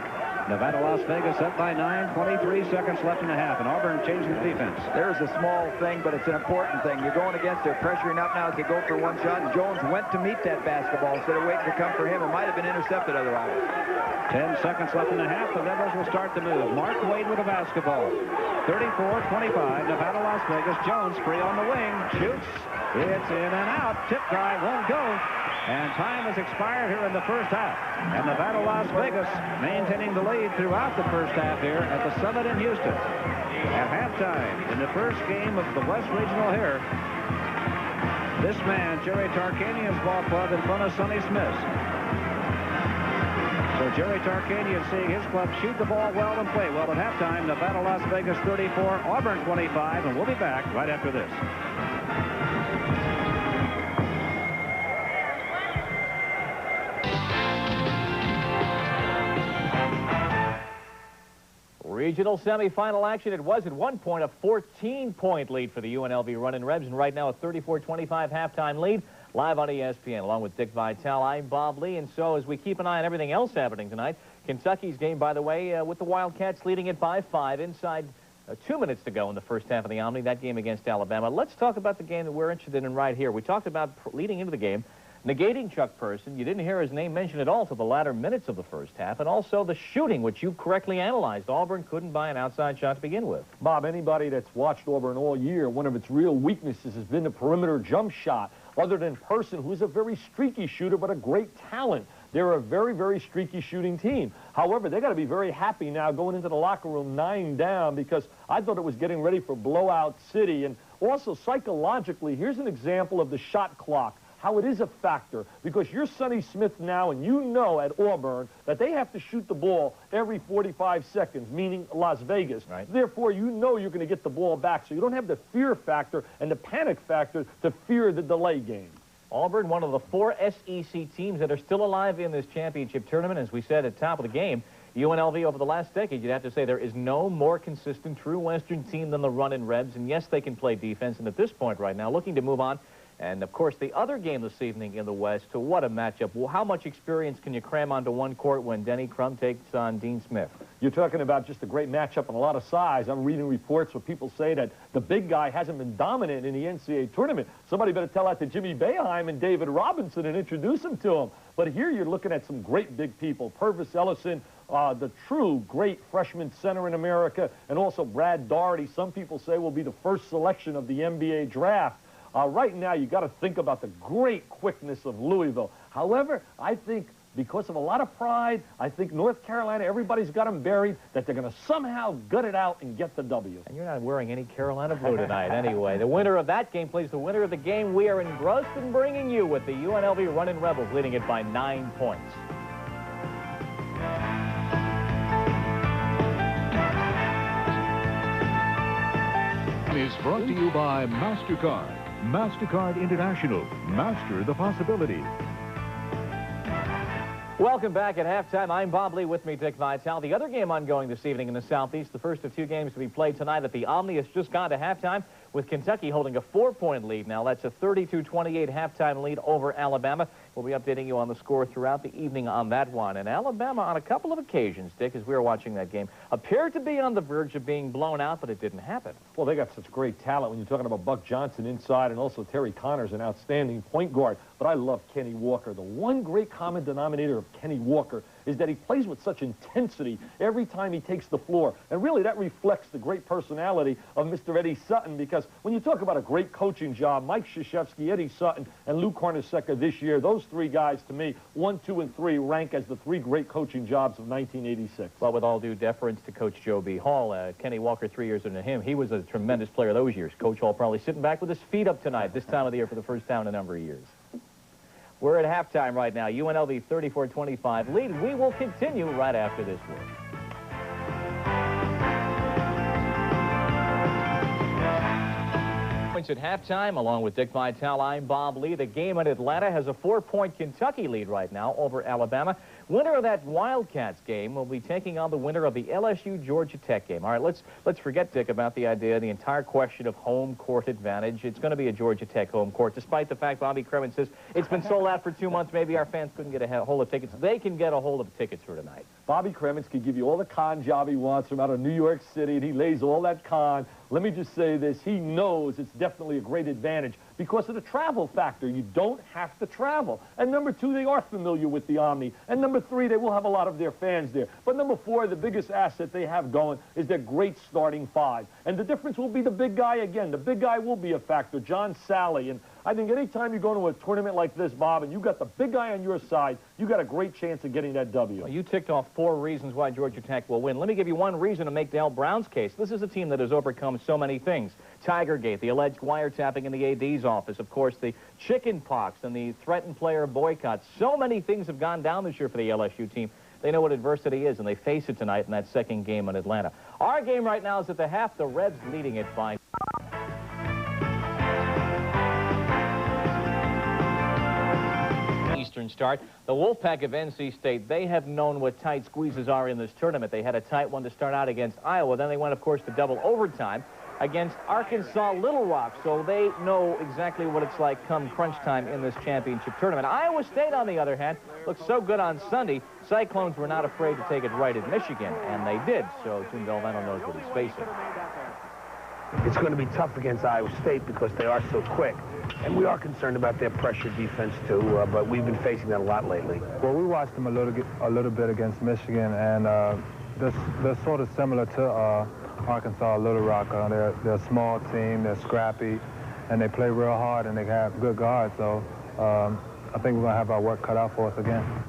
Nevada, Las Vegas up by 9. 23 seconds left in the half, and Auburn changing the defense. There's a small thing, but it's an important thing. You're going against, they're pressuring up now as they go for one shot, and Jones went to meet that basketball instead of waiting to come for him. It might have been intercepted otherwise. 10 seconds left in the half. The Rebels will start the move. Mark Wade with a basketball. 34-25. Nevada, Las Vegas. Jones free on the wing. Shoots. It's in and out. Tip drive won't go. And time has expired here in the first half. And Nevada, Las Vegas maintaining the lead throughout the first half here at the Summit in Houston. At halftime, in the first game of the West Regional here, this man, Jerry Tarkanian's ball club in front of Sonny Smith's. So Jerry Tarkanian seeing his club shoot the ball well and play well at halftime. Nevada, Las Vegas 34, Auburn 25, and we'll be back right after this. Regional semifinal action. It was at one point a 14-point lead for the UNLV Runnin' Rebs, and right now a 34-25 halftime lead. Live on ESPN, along with Dick Vitale, I'm Bob Lee, and so as we keep an eye on everything else happening tonight, Kentucky's game, by the way, with the Wildcats leading it by 5 inside 2 minutes to go in the first half of the Omni, that game against Alabama. Let's talk about the game that we're interested in right here. We talked about leading into the game, negating Chuck Person. You didn't hear his name mentioned at all till the latter minutes of the first half, and also the shooting, which you correctly analyzed. Auburn couldn't buy an outside shot to begin with. Bob, anybody that's watched Auburn all year, one of its real weaknesses has been the perimeter jump shot. Other than Person, who's a very streaky shooter, but a great talent. They're a very, very streaky shooting team. However, they got to be very happy now going into the locker room 9 down, because I thought it was getting ready for blowout city. And also psychologically, here's an example of the shot clock, how it is a factor, because you're Sonny Smith now, and you know at Auburn that they have to shoot the ball every 45 seconds, meaning Las Vegas. Right. Therefore, you know you're going to get the ball back, so you don't have the fear factor and the panic factor to fear the delay game. Auburn, one of the 4 SEC teams that are still alive in this championship tournament. As we said at the top of the game, UNLV over the last decade, you'd have to say there is no more consistent true Western team than the Runnin' Rebs. And yes, they can play defense. And at this point right now, looking to move on. And, of course, the other game this evening in the West, what a matchup. Well, how much experience can you cram onto one court when Denny Crum takes on Dean Smith? You're talking about just a great matchup and a lot of size. I'm reading reports where people say that the big guy hasn't been dominant in the NCAA tournament. Somebody better tell that to Jimmy Boeheim and David Robinson and introduce him to him. But here you're looking at some great big people. Purvis Ellison, the true great freshman center in America, and also Brad Daugherty, some people say will be the first selection of the NBA draft. Right now, you got to think about the great quickness of Louisville. However, I think because of a lot of pride, I think North Carolina, everybody's got them buried, that they're going to somehow gut it out and get the W. And you're not wearing any Carolina blue tonight anyway. The winner of that game plays the winner of the game. We are engrossed in bringing you with the UNLV Runnin' Rebels leading it by 9 points. Is brought to you by MasterCard. MasterCard International. Master the possibility. Welcome back at halftime. I'm Bob Lee, with me, Dick Vitale. The other game ongoing this evening in the Southeast, the first of 2 games to be played tonight at the Omni, has just gone to halftime with Kentucky holding a 4-point lead now. That's a 32-28 halftime lead over Alabama. We'll be updating you on the score throughout the evening on that one. And Alabama, on a couple of occasions, Dick, as we were watching that game, appeared to be on the verge of being blown out, but it didn't happen. Well, they got such great talent when you're talking about Buck Johnson inside, and also Terry Connor's an outstanding point guard. But I love Kenny Walker. The one great common denominator of Kenny Walker is that he plays with such intensity every time he takes the floor. And really, that reflects the great personality of Mr. Eddie Sutton, because when you talk about a great coaching job, Mike Krzyzewski, Eddie Sutton, and Lou Carnesecca this year, those 3 guys, to me, 1, 2, and 3, rank as the 3 great coaching jobs of 1986. Well, with all due deference to Coach Joe B. Hall, Kenny Walker 3 years into him, he was a tremendous player those years. Coach Hall probably sitting back with his feet up tonight, this time of the year for the first time in a number of years. We're at halftime right now. UNLV 34-25 lead. We will continue right after this word. Points at halftime, along with Dick Vitale, I'm Bob Lee. The game in Atlanta has a 4-point Kentucky lead right now over Alabama. Winner of that Wildcats game will be taking on the winner of the LSU-Georgia Tech game. All right, let's forget, Dick, about the idea, the entire question of home court advantage. It's going to be a Georgia Tech home court, despite the fact Bobby Kremens says it's been sold out for 2 months. Maybe our fans couldn't get a hold of tickets. They can get a hold of tickets for tonight. Bobby Kremens can give you all the con job he wants from out of New York City, and he lays all that con. Let me just say this. He knows it's definitely a great advantage because of the travel factor. You don't have to travel. And number 2, they are familiar with the Omni. And number 3, they will have a lot of their fans there. But number 4, the biggest asset they have going is their great starting 5. And the difference will be the big guy again. The big guy will be a factor, John Sally. And I think anytime you go to a tournament like this, Bob, and you got the big guy on your side, you got a great chance of getting that W. Well, you ticked off 4 reasons why Georgia Tech will win. Let me give you one reason to make Dale Brown's case. This is a team that has overcome so many things. Tigergate, the alleged wiretapping in the AD's office, of course, the chicken pox and the threatened player boycott. So many things have gone down this year for the LSU team. They know what adversity is, and they face it tonight in that second game in Atlanta. Our game right now is at the half. The Reds leading it by... Eastern start. The Wolfpack of NC State, they have known what tight squeezes are in this tournament. They had a tight one to start out against Iowa. Then they went, of course, to double overtime against Arkansas Little Rock. So they know exactly what it's like come crunch time in this championship tournament. Iowa State, on the other hand, looked so good on Sunday. Cyclones were not afraid to take it right at Michigan, and they did. So Jim Valvano knows what he's facing. It's going to be tough against Iowa State because they are so quick. And we are concerned about their pressure defense, too, but we've been facing that a lot lately. Well, we watched them a little bit against Michigan, and they're sort of similar to Arkansas Little Rock. They're a small team, they're scrappy, and they play real hard, and they have good guards. So I think we're going to have our work cut out for us again.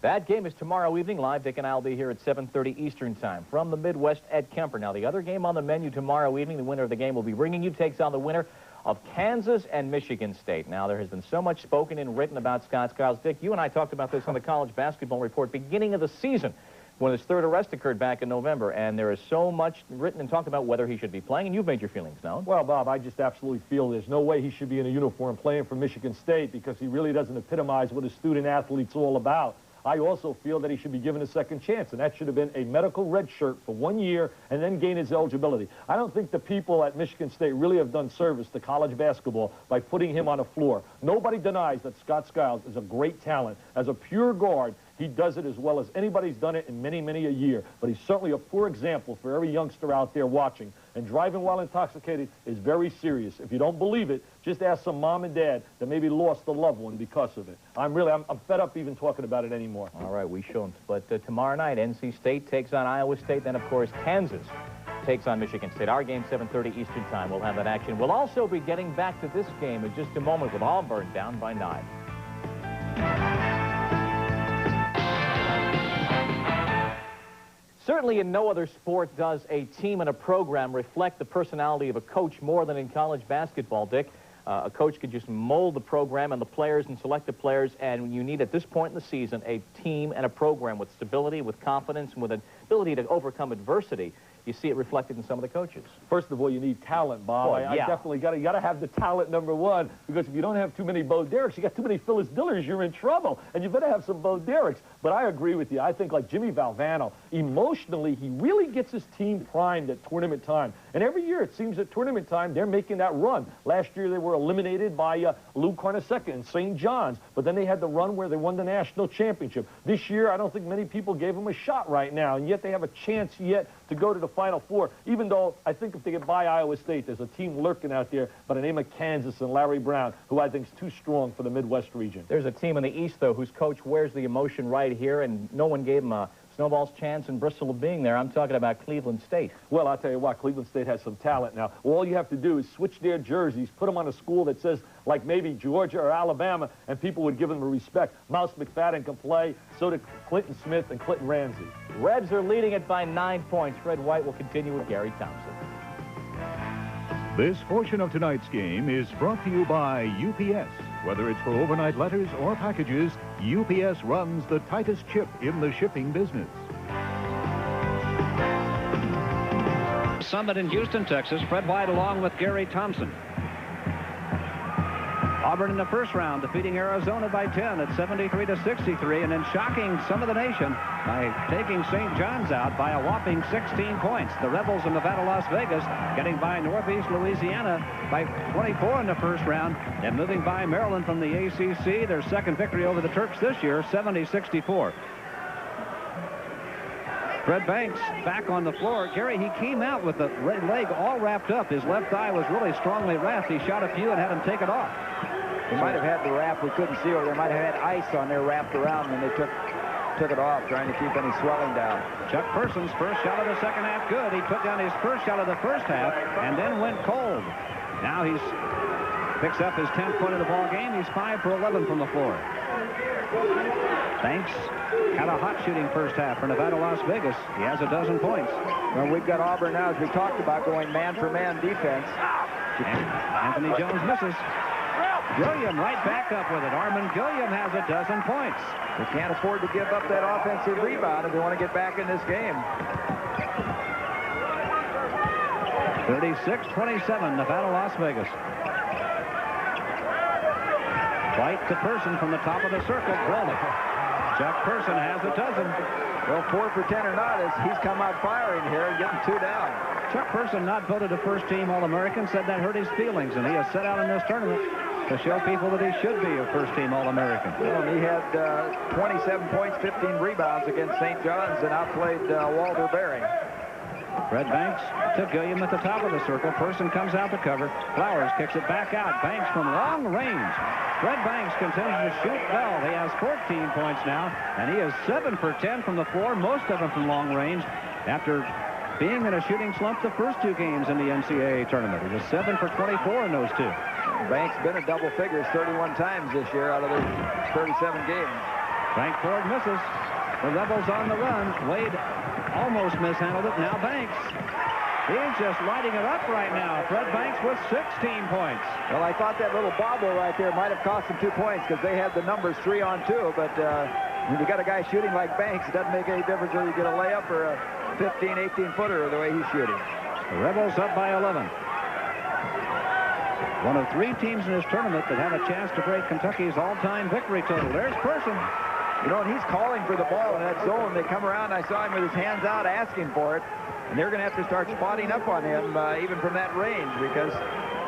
That game is tomorrow evening. Live, Dick and I will be here at 7:30 Eastern Time from the Midwest at Kemper. Now, the other game on the menu tomorrow evening, the winner of the game will be bringing you, takes on the winner of Kansas and Michigan State. Now, there has been so much spoken and written about Scott Skiles. Dick, you and I talked about this on the College Basketball Report beginning of the season when his 3rd arrest occurred back in November, and there is so much written and talked about whether he should be playing, and you've made your feelings known. Well, Bob, I just absolutely feel there's no way he should be in a uniform playing for Michigan State because he really doesn't epitomize what a student athlete's all about. I also feel that he should be given a second chance, and that should have been a medical red shirt for 1 year and then gain his eligibility. I don't think the people at Michigan State really have done service to college basketball by putting him on the floor. Nobody denies that Scott Skiles is a great talent. As a pure guard, he does it as well as anybody's done it in many, many a year. But he's certainly a poor example for every youngster out there watching. And driving while intoxicated is very serious. If you don't believe it, just ask some mom and dad that maybe lost a loved one because of it. I'm fed up even talking about it anymore. All right, we shouldn't. But tomorrow night, NC State takes on Iowa State. Then, of course, Kansas takes on Michigan State. Our game, 7:30 Eastern Time. We'll have that action. We'll also be getting back to this game in just a moment with Auburn down by 9. Certainly in no other sport does a team and a program reflect the personality of a coach more than in college basketball, Dick. A coach could just mold the program and the players and select the players, and you need at this point in the season a team and a program with stability, with confidence, and with an ability to overcome adversity. You see it reflected in some of the coaches. First of all, you need talent, Bob. Oh, I definitely got to have the talent, number one, because if you don't have too many Bo Dereks, you got too many Phyllis Dillers, you're in trouble, and you better have some Bo Dereks. But I agree with you. I think like Jimmy Valvano, emotionally, he really gets his team primed at tournament time. And every year, it seems at tournament time, they're making that run. Last year, they were eliminated by Lou Carnesecca and St. John's, but then they had the run where they won the national championship. This year, I don't think many people gave them a shot right now, and yet they have a chance yet to go to the Final Four, even though I think if they get by Iowa State, there's a team lurking out there by the name of Kansas and Larry Brown, who I think is too strong for the Midwest region. There's a team in the East, though, whose coach wears the emotion right here, and no one gave him a snowball's chance in Bristol of being there. I'm talking about Cleveland State. Well, I'll tell you what, Cleveland State has some talent now. All you have to do is switch their jerseys, put them on a school that says, like maybe Georgia or Alabama, and people would give them a respect. Mouse McFadden can play, so do Clinton Smith and Clinton Ramsey. Reds are leading it by 9 points. Fred White will continue with Gary Thompson. This portion of tonight's game is brought to you by UPS. Whether it's for overnight letters or packages, UPS runs the tightest ship in the shipping business. Summit in Houston, Texas. Fred White along with Gary Thompson. Auburn in the first round, defeating Arizona by 10 at 73-63, and then shocking some of the nation by taking St. John's out by a whopping 16 points. The Rebels in Nevada, Las Vegas, getting by Northeast Louisiana by 24 in the first round, and moving by Maryland from the ACC, their second victory over the Terps this year, 70-64. Fred Banks back on the floor. Gary, he came out with the leg all wrapped up. His left thigh was really strongly wrapped. He shot a few and had him take it off. They might have had the wrap. We couldn't see, or they might have had ice on there wrapped around when they took it off, trying to keep any swelling down. Chuck Person's first shot of the second half, good. He took down his first shot of the first half and then went cold. Now he picks up his 10th point of the ball game. He's 5 for 11 from the floor. Banks had a hot shooting first half for Nevada, Las Vegas. He has 12 points. Well, we've got Auburn now, as we talked about, going man-for-man defense. And Anthony Jones misses. Gilliam right back up with it. Armin Gilliam has 12 points. They can't afford to give up that offensive rebound if they want to get back in this game. 36-27, Nevada, Las Vegas. White to Person from the top of the circle. Brawley. Chuck Person has 12. Well, 4 for 10 or not, he's come out firing here and getting 2 down. Chuck Person, not voted a first-team All-American, said that hurt his feelings, and he has set out in this tournament to show people that he should be a first-team All-American. Well, he had 27 points, 15 rebounds against St. John's and outplayed Walter Berry. Fred Banks to Gilliam at the top of the circle. Person comes out to cover. Flowers kicks it back out. Banks from long range. Fred Banks continues to shoot well. He has 14 points now, and he is 7 for 10 from the floor, most of them from long range, after being in a shooting slump the first 2 games in the NCAA tournament. He was 7 for 24 in those 2. Banks been in double figures 31 times this year out of their 37 games. Frank Ford misses. The Rebels on the run. Wade almost mishandled it. Now Banks. He's just lighting it up right now. Fred Banks with 16 points. Well, I thought that little bobble right there might have cost them 2 points because they had the numbers 3 on 2. But when you got a guy shooting like Banks, it doesn't make any difference whether you get a layup or a 15, 18-footer the way he's shooting. The Rebels up by 11. One of 3 teams in this tournament that have a chance to break Kentucky's all-time victory total. There's Person. You know, and he's calling for the ball in that zone. They come around. I saw him with his hands out asking for it. And they're going to have to start spotting up on him even from that range because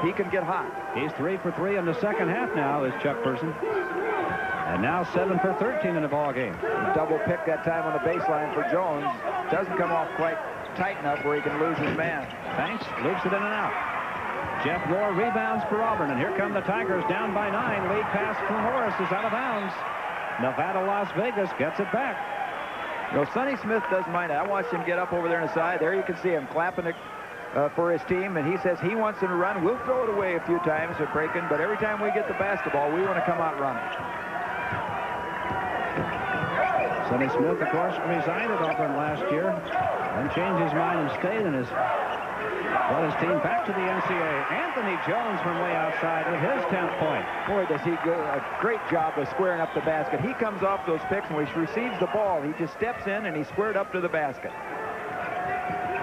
he can get hot. He's 3 for 3 in the second half now, is Chuck Person. And now 7 for 13 in the ball game. Double pick that time on the baseline for Jones. Doesn't come off quite tight enough where he can lose his man. Banks loops it in and out. Jeff Moore rebounds for Auburn, and here come the Tigers down by 9. Lead pass for Morris is out of bounds. Nevada, Las Vegas gets it back. You know, Sonny Smith doesn't mind it. I watched him get up over there on the side. There you can see him clapping it for his team, and he says he wants them to run. We'll throw it away a few times at breaking, but every time we get the basketball, we want to come out running. Sonny Smith, of course, resigned at Auburn last year and changed his mind and stayed and has brought his team back to the NCAA. Anthony Jones from way outside with his 10th point. Boy, does he do a great job of squaring up the basket. He comes off those picks, and when he receives the ball, he just steps in and he squared up to the basket.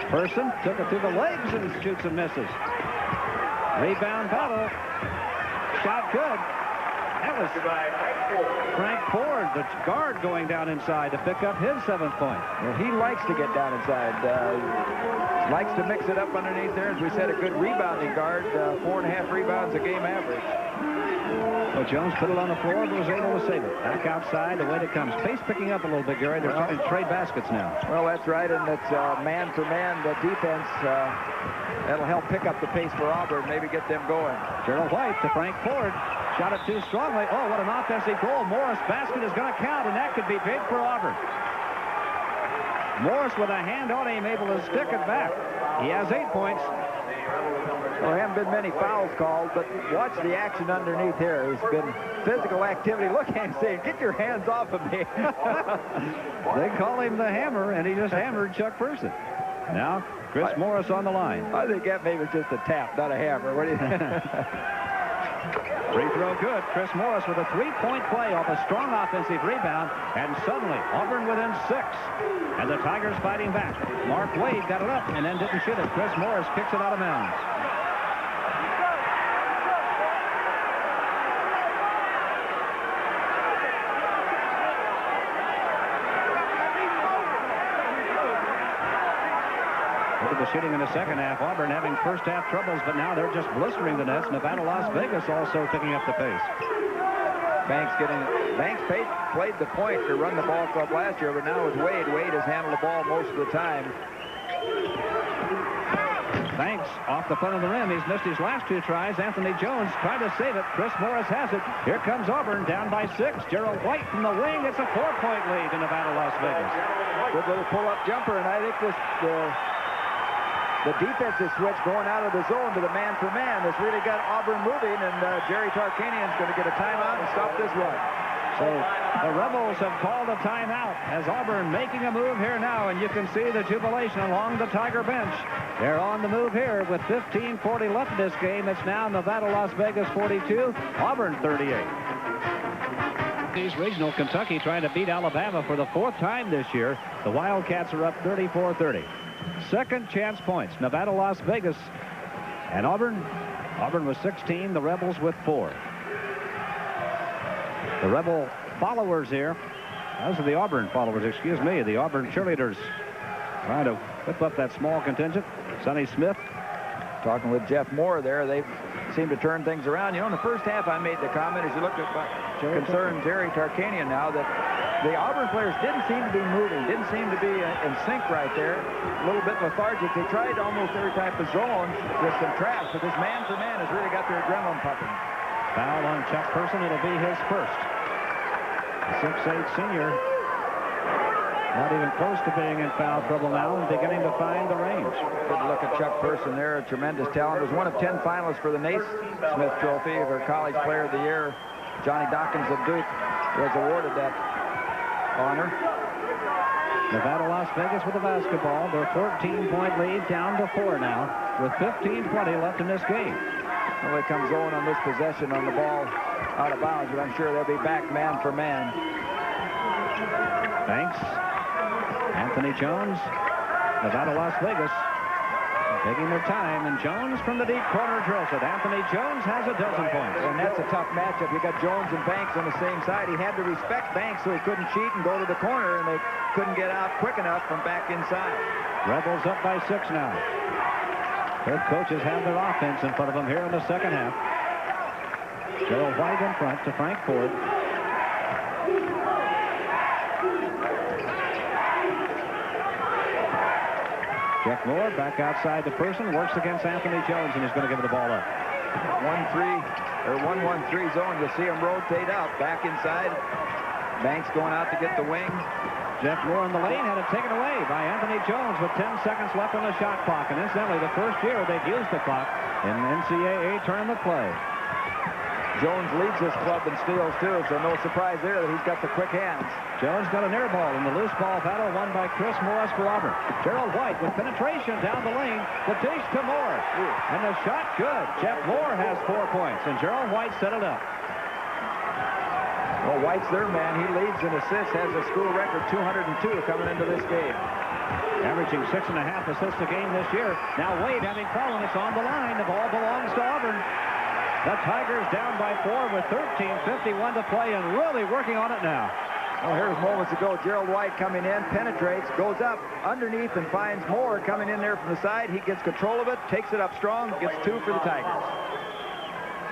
Person took it through the legs and shoots and misses. Rebound battle. Shot good. That was Frank Ford, the guard, going down inside to pick up his 7th point. Well, he likes to get down inside. Likes to mix it up underneath there. As we said, a good rebounding guard. 4.5 rebounds a game average. Well, Jones put it on the floor but was able to save it. Back outside, the way it comes. Pace picking up a little bit, Gary. They're starting to trade baskets now. Well, that's right, and it's man-for-man defense. That'll help pick up the pace for Auburn, maybe get them going. Gerald White to Frank Ford. Shot it too strongly. Oh, what an offensive goal. Morris' basket is going to count, and that could be big for Auburn. Morris with a hand on him, able to stick it back. He has 8 points. Well, there haven't been many fouls called, but watch the action underneath here. There's been physical activity. Look at him saying, get your hands off of me. They call him the Hammer, and he just hammered Chuck Person. Now, Chris Morris on the line. I think that maybe was just a tap, not a hammer. What do you think? Free throw good. Chris Morris with a 3-point play off a strong offensive rebound, and suddenly Auburn within 6. And the Tigers fighting back. Mark Wade got it up and then didn't shoot it. Chris Morris kicks it out of bounds. Look at the shooting in the second half. Auburn having first half troubles, but now they're just blistering the nets. Nevada, Las Vegas also picking up the pace. Banks played the point to run the ball club last year, but now with Wade. Wade has handled the ball most of the time. Banks off the front of the rim. He's missed his last 2 tries. Anthony Jones tried to save it. Chris Morris has it. Here comes Auburn down by 6. Gerald White from the wing. It's a 4-point lead to Nevada, Las Vegas. Good little pull-up jumper, and I think the defensive switch going out of the zone to the man-for-man has really got Auburn moving, and Jerry Tarkanian's going to get a timeout and stop this run. So the Rebels have called a timeout as Auburn making a move here now, and you can see the jubilation along the Tiger bench. They're on the move here with 15:40 left in this game. It's now Nevada, Las Vegas 42, Auburn 38. East Regional Kentucky trying to beat Alabama for the 4th time this year. The Wildcats are up 34-30. Second chance points. Nevada, Las Vegas, and Auburn. Auburn with 16. The Rebels with 4. The Rebel followers here. Those are the Auburn followers, excuse me. The Auburn cheerleaders trying to whip up that small contingent. Sonny Smith. Talking with Jeff Moore there, they seem to turn things around. You know, in the first half, I made the comment as you looked at concerned Jerry Tarkanian now that the Auburn players didn't seem to be moving, didn't seem to be in sync right there. A little bit lethargic. They tried almost every type of zone with some traps, but this man-for-man has really got their adrenaline pumping. Foul on Chuck Person. It'll be his first. The 6'8" senior. Not even close to being in foul trouble now and beginning to find the range. Good look at Chuck Person there. A tremendous talent. Was one of 10 finalists for the Naismith Trophy for College Player of the Year. Johnny Dawkins of Duke was awarded that honor. Nevada, Las Vegas with the basketball. Their 14-point lead down to 4 now with 15:20 left in this game. Well, they come zone on this possession on the ball out of bounds, but I'm sure they'll be back man for man. Banks. Anthony Jones. Nevada, Las Vegas. taking their time, and Jones from the deep corner drills it. Anthony Jones has a dozen points. And that's a tough matchup. You got Jones and Banks on the same side. He had to respect Banks so he couldn't cheat and go to the corner, and they couldn't get out quick enough from back inside. Rebels up by 6 now. Both coaches have their offense in front of them here in the second half. Gerald White in front to Frank Ford. Jeff Moore back outside the person, works against Anthony Jones, and he's going to give the ball up. 1-1-3 zone. You'll see him rotate up back inside. Banks going out to get the wing. Jeff Moore in the lane had it taken away by Anthony Jones with 10 seconds left on the shot clock. And incidentally, the first year they've used the clock in NCAA tournament play. Jones leads this club in steals, too, so no surprise there that he's got the quick hands. Jones got an air ball in the loose ball battle won by Chris Morris for Auburn. Gerald White with penetration down the lane. The dish to Moore. And the shot good. Jeff Moore has 4 points, and Gerald White set it up. Well, White's their man. He leads in assists, has a school record 202 coming into this game. Averaging 6.5 assists a game this year. Now Wade having fallen. It's on the line. The ball belongs to Auburn. The Tigers down by 4 with 13:51 to play and really working on it now. Well, here's moments ago. Gerald White coming in, penetrates, goes up underneath and finds Moore coming in there from the side. He gets control of it, takes it up strong, gets 2 for the Tigers.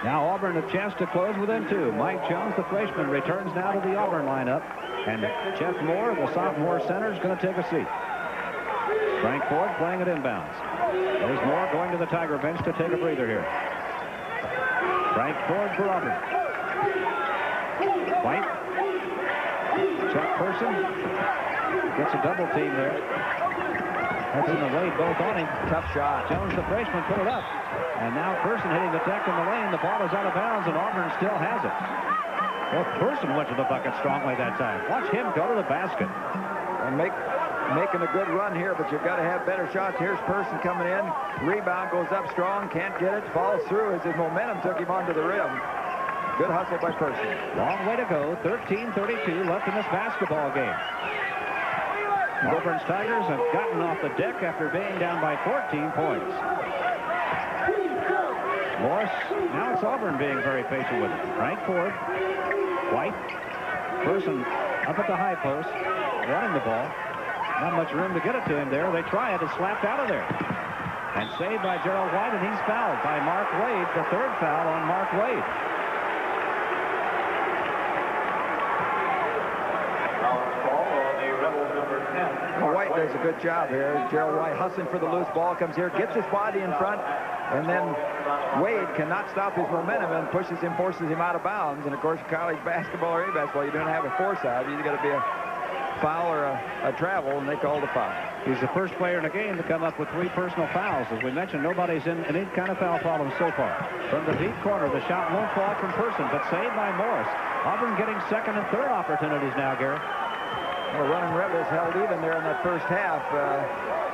Now Auburn a chance to close within 2. Mike Jones, the freshman, returns now to the Auburn lineup. And Jeff Moore, the sophomore center, is going to take a seat. Frank Ford playing it inbounds. There's Moore going to the Tiger bench to take a breather here. Frank Ford for Auburn. White. Chuck Person gets a double team there. That's in the way, both on him. Tough shot. Jones, the freshman, put it up. And now Person hitting the deck in the lane. The ball is out of bounds, and Auburn still has it. Well, Person went to the bucket strongly that time. Watch him go to the basket. And making a good run here, but you've got to have better shots. Here's Person coming in. Rebound goes up strong. Can't get it. Falls through as his momentum took him onto the rim. Good hustle by Person. Long way to go. 13:32 left in this basketball game. Auburn's Tigers have gotten off the deck after being down by 14 points. Morris, now it's Auburn being very patient with it. Frank Ford, White, Person up at the high post, wanting the ball. Not much room to get it to him there. They try it. It's slapped out of there. And saved by Gerald White, and he's fouled by Mark Wade. The 3rd foul on Mark Wade. Well, White does a good job here. Gerald White hustling for the loose ball, comes here, gets his body in front, and then Wade cannot stop his momentum and pushes him, forces him out of bounds. And of course, college basketball or any basketball, you don't have a force out. You got to be a foul or a travel, and they call the foul. He's the first player in the game to come up with 3 personal fouls. As we mentioned, nobody's in any kind of foul problem so far. From the deep corner, the shot won't fall from Person, but saved by Morris. Auburn getting 2nd and 3rd opportunities now, Gary. Well, Running Rebels held even there in that first half,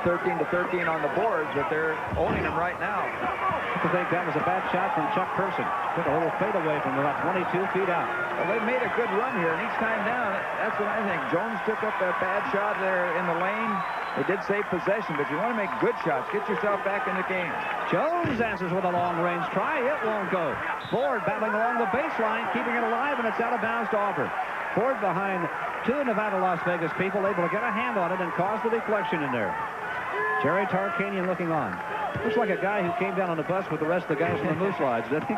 13-13 on the boards, but they're owning them right now. I think that was a bad shot from Chuck Person. Took a little fade away from about 22 feet out. Well, they've made a good run here, and each time down, that's what I think. Jones took up a bad shot there in the lane. They did save possession, but you want to make good shots. Get yourself back in the game. Jones answers with a long-range try. It won't go. Ford battling along the baseline, keeping it alive, and it's out of bounds to Auburn. Ford behind 2 Nevada-Las Vegas people, able to get a hand on it and cause the deflection in there. Jerry Tarkanian looking on. Looks like a guy who came down on the bus with the rest of the guys from the Moose Lodge, didn't he?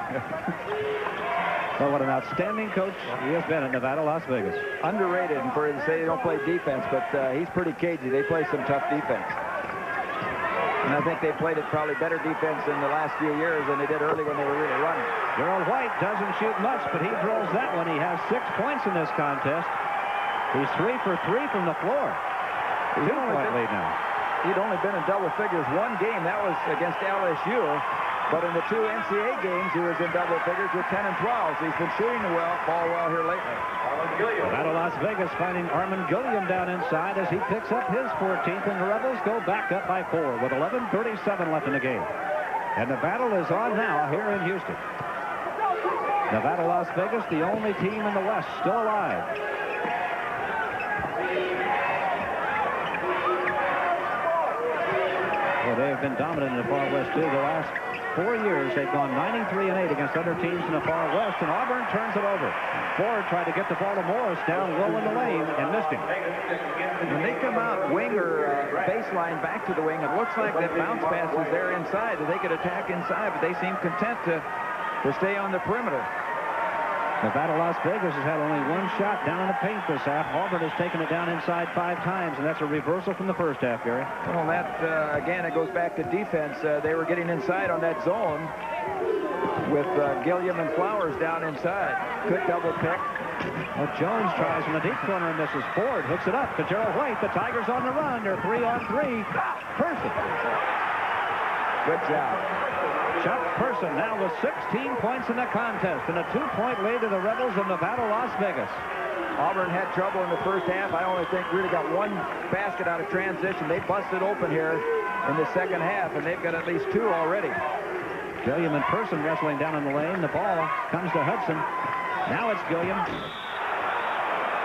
Well, what an outstanding coach he has been at Nevada-Las Vegas. Underrated, and for to say they don't play defense, but he's pretty cagey. They play some tough defense. And I think they played it probably better defense in the last few years than they did early when they were really running. Gerald White doesn't shoot much, but he drills that one. He has 6 points in this contest. He's 3 for 3 from the floor. 2-point lead now. He'd only been in double figures 1 game. That was against LSU. But in the 2 NCAA games, he was in double figures with 10 and 12. So he's been shooting the ball well here lately. Nevada, Las Vegas finding Armin Gilliam down inside as he picks up his 14th, and the Rebels go back up by 4 with 11:37 left in the game. And the battle is on now here in Houston. Nevada, Las Vegas, the only team in the West still alive. Well, they have been dominant in the far west, too. The last 4 years, they've gone 93-8 against other teams in the far west, and Auburn turns it over. Ford tried to get the ball to Morris down low in the lane and missed him. When they come out wing or baseline back to the wing, it looks like that bounce pass is there inside, that they could attack inside, but they seem content to stay on the perimeter. Nevada, Las Vegas has had only one shot down in the paint this half. Auburn has taken it down inside 5 times, and that's a reversal from the first half, Gary. Well, that, again, it goes back to defense. They were getting inside on that zone with Gilliam and Flowers down inside. Good double pick. Well, Jones tries from the deep corner and misses. Ford hooks it up to Gerald White. The Tigers on the run. They're 3-on-3. Person. Good job. Chuck Person now with 16 points in the contest and a 2-point lead to the Rebels of Nevada, Las Vegas. Auburn had trouble in the first half. I only think really got one basket out of transition. They busted open here in the second half, and they've got at least 2 already. Gilliam and Person wrestling down in the lane. The ball comes to Hudson. Now it's Gilliam.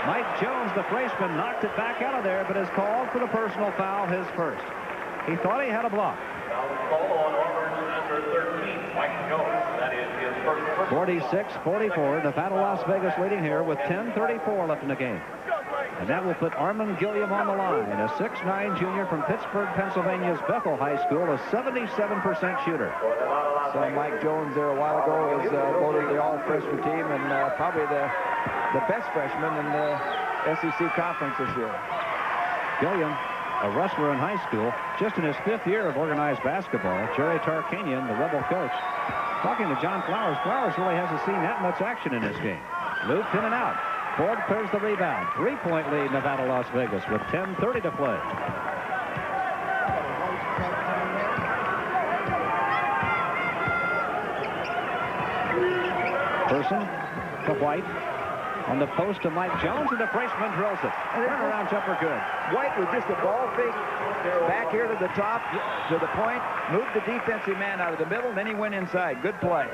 Mike Jones, the freshman, knocked it back out of there, but is called for the personal foul, his first. He thought he had a block. 46-44. Nevada, Las Vegas leading here with 10:34 left in the game. And that will put Armand Gilliam on the line, a 6'9" junior from Pittsburgh, Pennsylvania's Bethel High School, a 77% shooter. So Mike Jones there a while ago was voted the all-freshman team and probably the best freshman in the SEC conference this year. Gilliam, a wrestler in high school, just in his 5th year of organized basketball. Jerry Tarkanian, the Rebel coach, talking to John Flowers. Flowers really hasn't seen that much action in this game. Looped in and out. Ford clears the rebound. 3-point lead, Nevada, Las Vegas, with 10:30 to play. Person to White. On the post to Mike Jones, and the freshman drills it. Turnaround jumper good. White with just a ball fake back here to the top, to the point, moved the defensive man out of the middle, then he went inside. Good play.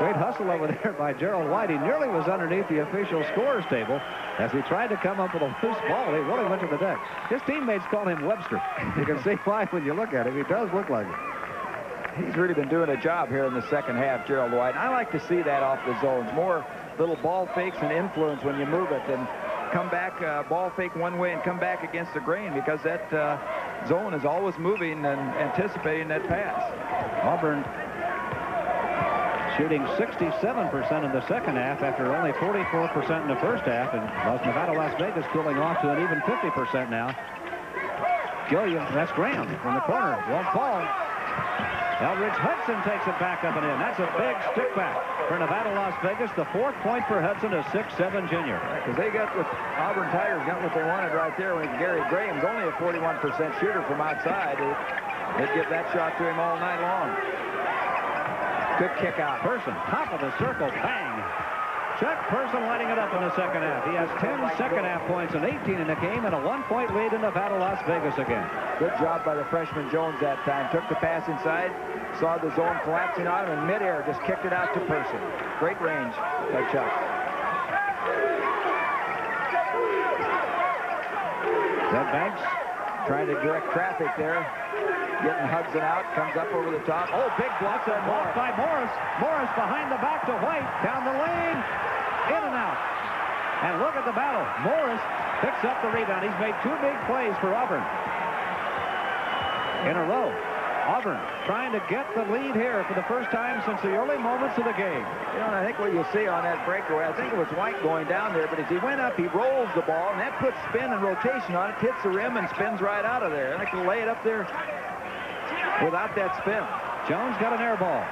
Great hustle over there by Gerald White. He nearly was underneath the official scorer's table as he tried to come up with a loose ball. He really went to the deck. His teammates call him Webster. You can see why when you look at him. He does look like it. He's really been doing a job here in the second half, Gerald White. I like to see that off the zones. More little ball fakes and influence when you move it, and come back, ball fake one way and come back against the grain, because that zone is always moving and anticipating that pass. Auburn shooting 67% in the second half after only 44% in the first half, and Nevada, Las Vegas cooling off to an even 50% now. Gilliam, that's Graham from the corner, won't fall. Eldridge Hudson takes it back up and in. That's a big stick back for Nevada, Las Vegas. The 4th point for Hudson, a 6'7" junior. Because they got what Auburn Tigers got what they wanted right there. When Gary Graham's only a 41% shooter from outside, they'd give that shot to him all night long. Good kick out. Person, top of the circle, bang. Chuck Person lighting it up in the second half. He has 10 second half points and 18 in the game, and a 1-point lead in Nevada, Las Vegas again. Good job by the freshman Jones that time. Took the pass inside, saw the zone collapsing on him, and midair just kicked it out to Person. Great range by Chuck. Red Banks trying to direct traffic there. Getting Hudson out, comes up over the top. Oh, big block by Morris. Morris behind the back to White. Down the lane. In and out. And look at the battle. Morris picks up the rebound. He's made 2 big plays for Auburn in a row. Auburn trying to get the lead here for the first time since the early moments of the game. You know, and I think what you'll see on that breakaway, I think it was White going down there, but as he went up, he rolls the ball, and that puts spin and rotation on it, hits the rim, and spins right out of there. And I can lay it up there without that spin. Jones got an air ball.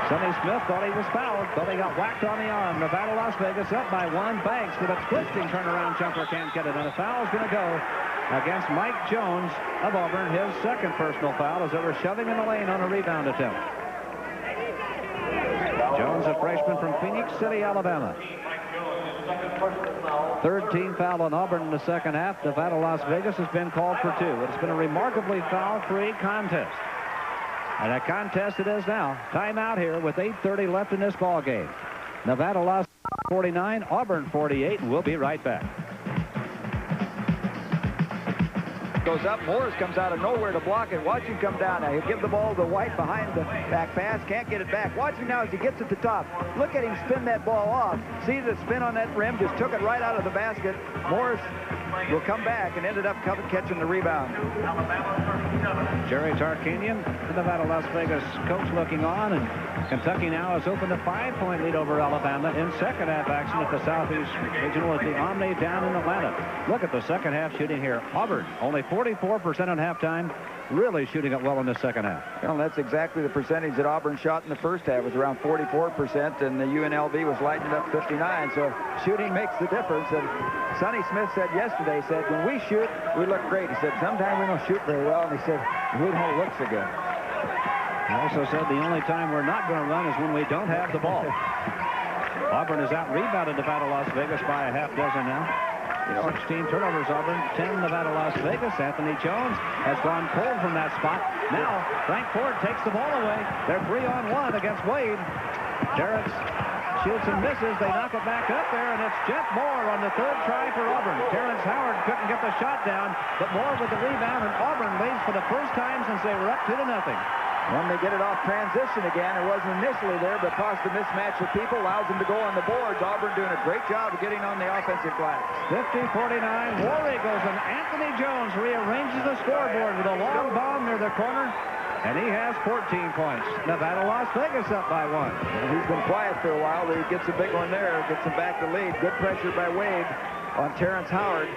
Sonny Smith thought he was fouled, but he got whacked on the arm. Nevada, Las Vegas up by 1. Banks with a twisting turnaround jumper, can't get it, and a foul's going to go against Mike Jones of Auburn, his second personal foul, as they were shoving in the lane on a rebound attempt. Jones, a freshman from Phoenix City, Alabama. 3rd team foul on Auburn in the second half. Nevada, Las Vegas has been called for 2. It's been a remarkably foul-free contest. And a contest it is now. Timeout here with 8:30 left in this ball game. Nevada, Las Vegas 49, Auburn 48, and we'll be right back. goes up. Morris comes out of nowhere to block it. Watch him come down now. He'll give the ball to White behind the back pass. Can't get it back. Watch him now as he gets at the top. Look at him spin that ball off. See the spin on that rim. Just took it right out of the basket. Morris will come back and ended up catching the rebound. Jerry Tarkanian, the Nevada Las Vegas coach, looking on, and Kentucky now has opened a 5-point lead over Alabama in second half action at the Southeast Regional at the Omni down in Atlanta. Look at the second half shooting here. Auburn only 44% on halftime, really shooting it well in the second half. Well, that's exactly the percentage that Auburn shot in the first half. It was around 44%, and the UNLV was lighting it up 59. So shooting makes the difference. And Sonny Smith said yesterday, when we shoot, we look great. He said, sometimes we don't shoot very well. And he said, we don't look so good. He also said the only time we're not going to run is when we don't have the ball. Auburn has out-rebounded Nevada Las Vegas by a half dozen now. 16 turnovers, Auburn, 10 Nevada Las Vegas. Anthony Jones has gone cold from that spot. Now, Frank Ford takes the ball away. They're 3-on-1 against Wade. Terrence shoots and misses. They knock it back up there, and it's Jeff Moore on the third try for Auburn. Terrence Howard couldn't get the shot down, but Moore with the rebound, and Auburn leads for the first time since they were up 2-0. When they get it off transition again, it wasn't initially there, but caused a mismatch of people, allows them to go on the boards. Auburn doing a great job of getting on the offensive glass. 50-49, War Eagles, and Anthony Jones rearranges the scoreboard with a long bomb near the corner, and he has 14 points. Nevada Las Vegas up by 1. And he's been quiet for a while, but he gets a big one there, gets him back to lead. Good pressure by Wade on Terrence Howard.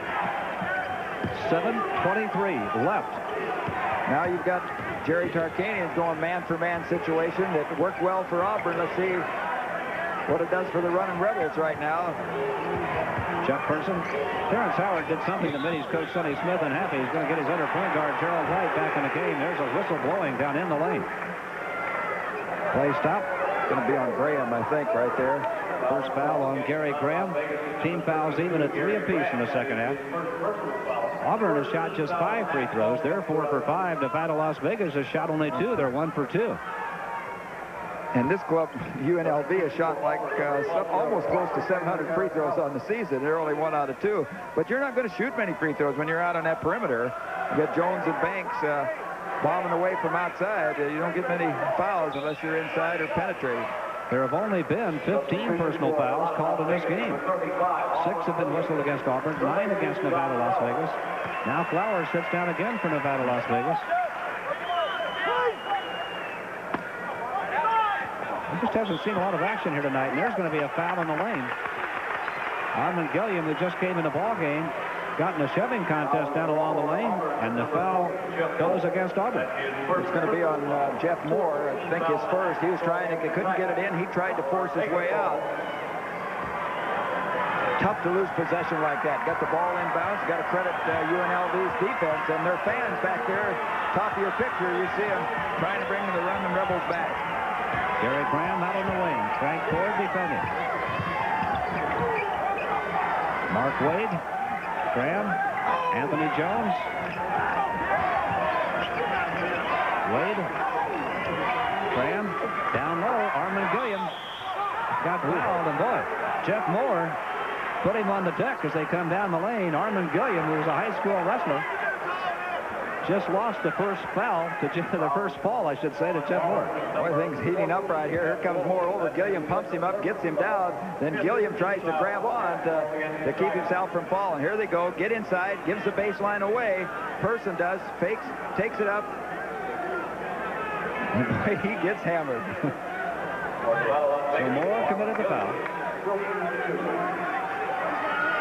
7:23 left. Now you've got Jerry Tarkanian going man-for-man situation that worked well for Auburn. Let's see what it does for the running Rebels right now. Chuck Person. Terrence Howard did something to Minnie's coach Sonny Smith unhappy. He's going to get his other point guard, Gerald White, back in the game. There's a whistle blowing down in the lane. Play stop. Going to be on Graham, I think, right there. First foul on Gary Graham. Team fouls even at 3 apiece in the second half. Auburn has shot just 5 free throws. They're 4 for 5. Nevada Las Vegas has shot only 2. They're 1 for 2. And this club, UNLV, has shot like almost close to 700 free throws on the season. They're only 1 out of 2. But you're not going to shoot many free throws when you're out on that perimeter. You got Jones and Banks bombing away from outside. You don't get many fouls unless you're inside or penetrating. There have only been 15 personal fouls called in this game. 6 have been whistled against Auburn, 9 against Nevada Las Vegas. Now Flowers sits down again for Nevada Las Vegas. He just hasn't seen a lot of action here tonight, and there's going to be a foul in the lane. Armand Gilliam, who just came in the ball game, got in a shoving contest down along the lane, and the foul goes against Auburn. It's going to be on Jeff Moore. I think his first. He was trying to, couldn't get it in. He tried to force his way out. Tough to lose possession like that. Got the ball inbounds. Got to credit UNLV's defense and their fans back there. Top of your picture, you see them trying to bring the running Rebels back. Gary Graham out on the wing. Frank Ford defending. Mark Wade. Graham. Anthony Jones. Wade. Graham. Down low. Armand Gilliam got fouled. And boy, Jeff Moore put him on the deck as they come down the lane. Armand Gilliam, who was a high school wrestler, just lost the first foul to the first fall, I should say, to Jeff Moore. Boy, things heating up right here. Here comes Moore over. Gilliam pumps him up, gets him down. Then Gilliam tries to grab on to keep himself from falling. Here they go. Get inside. Gives the baseline away. Person does. Fakes. Takes it up. And he gets hammered. So Moore committed the foul.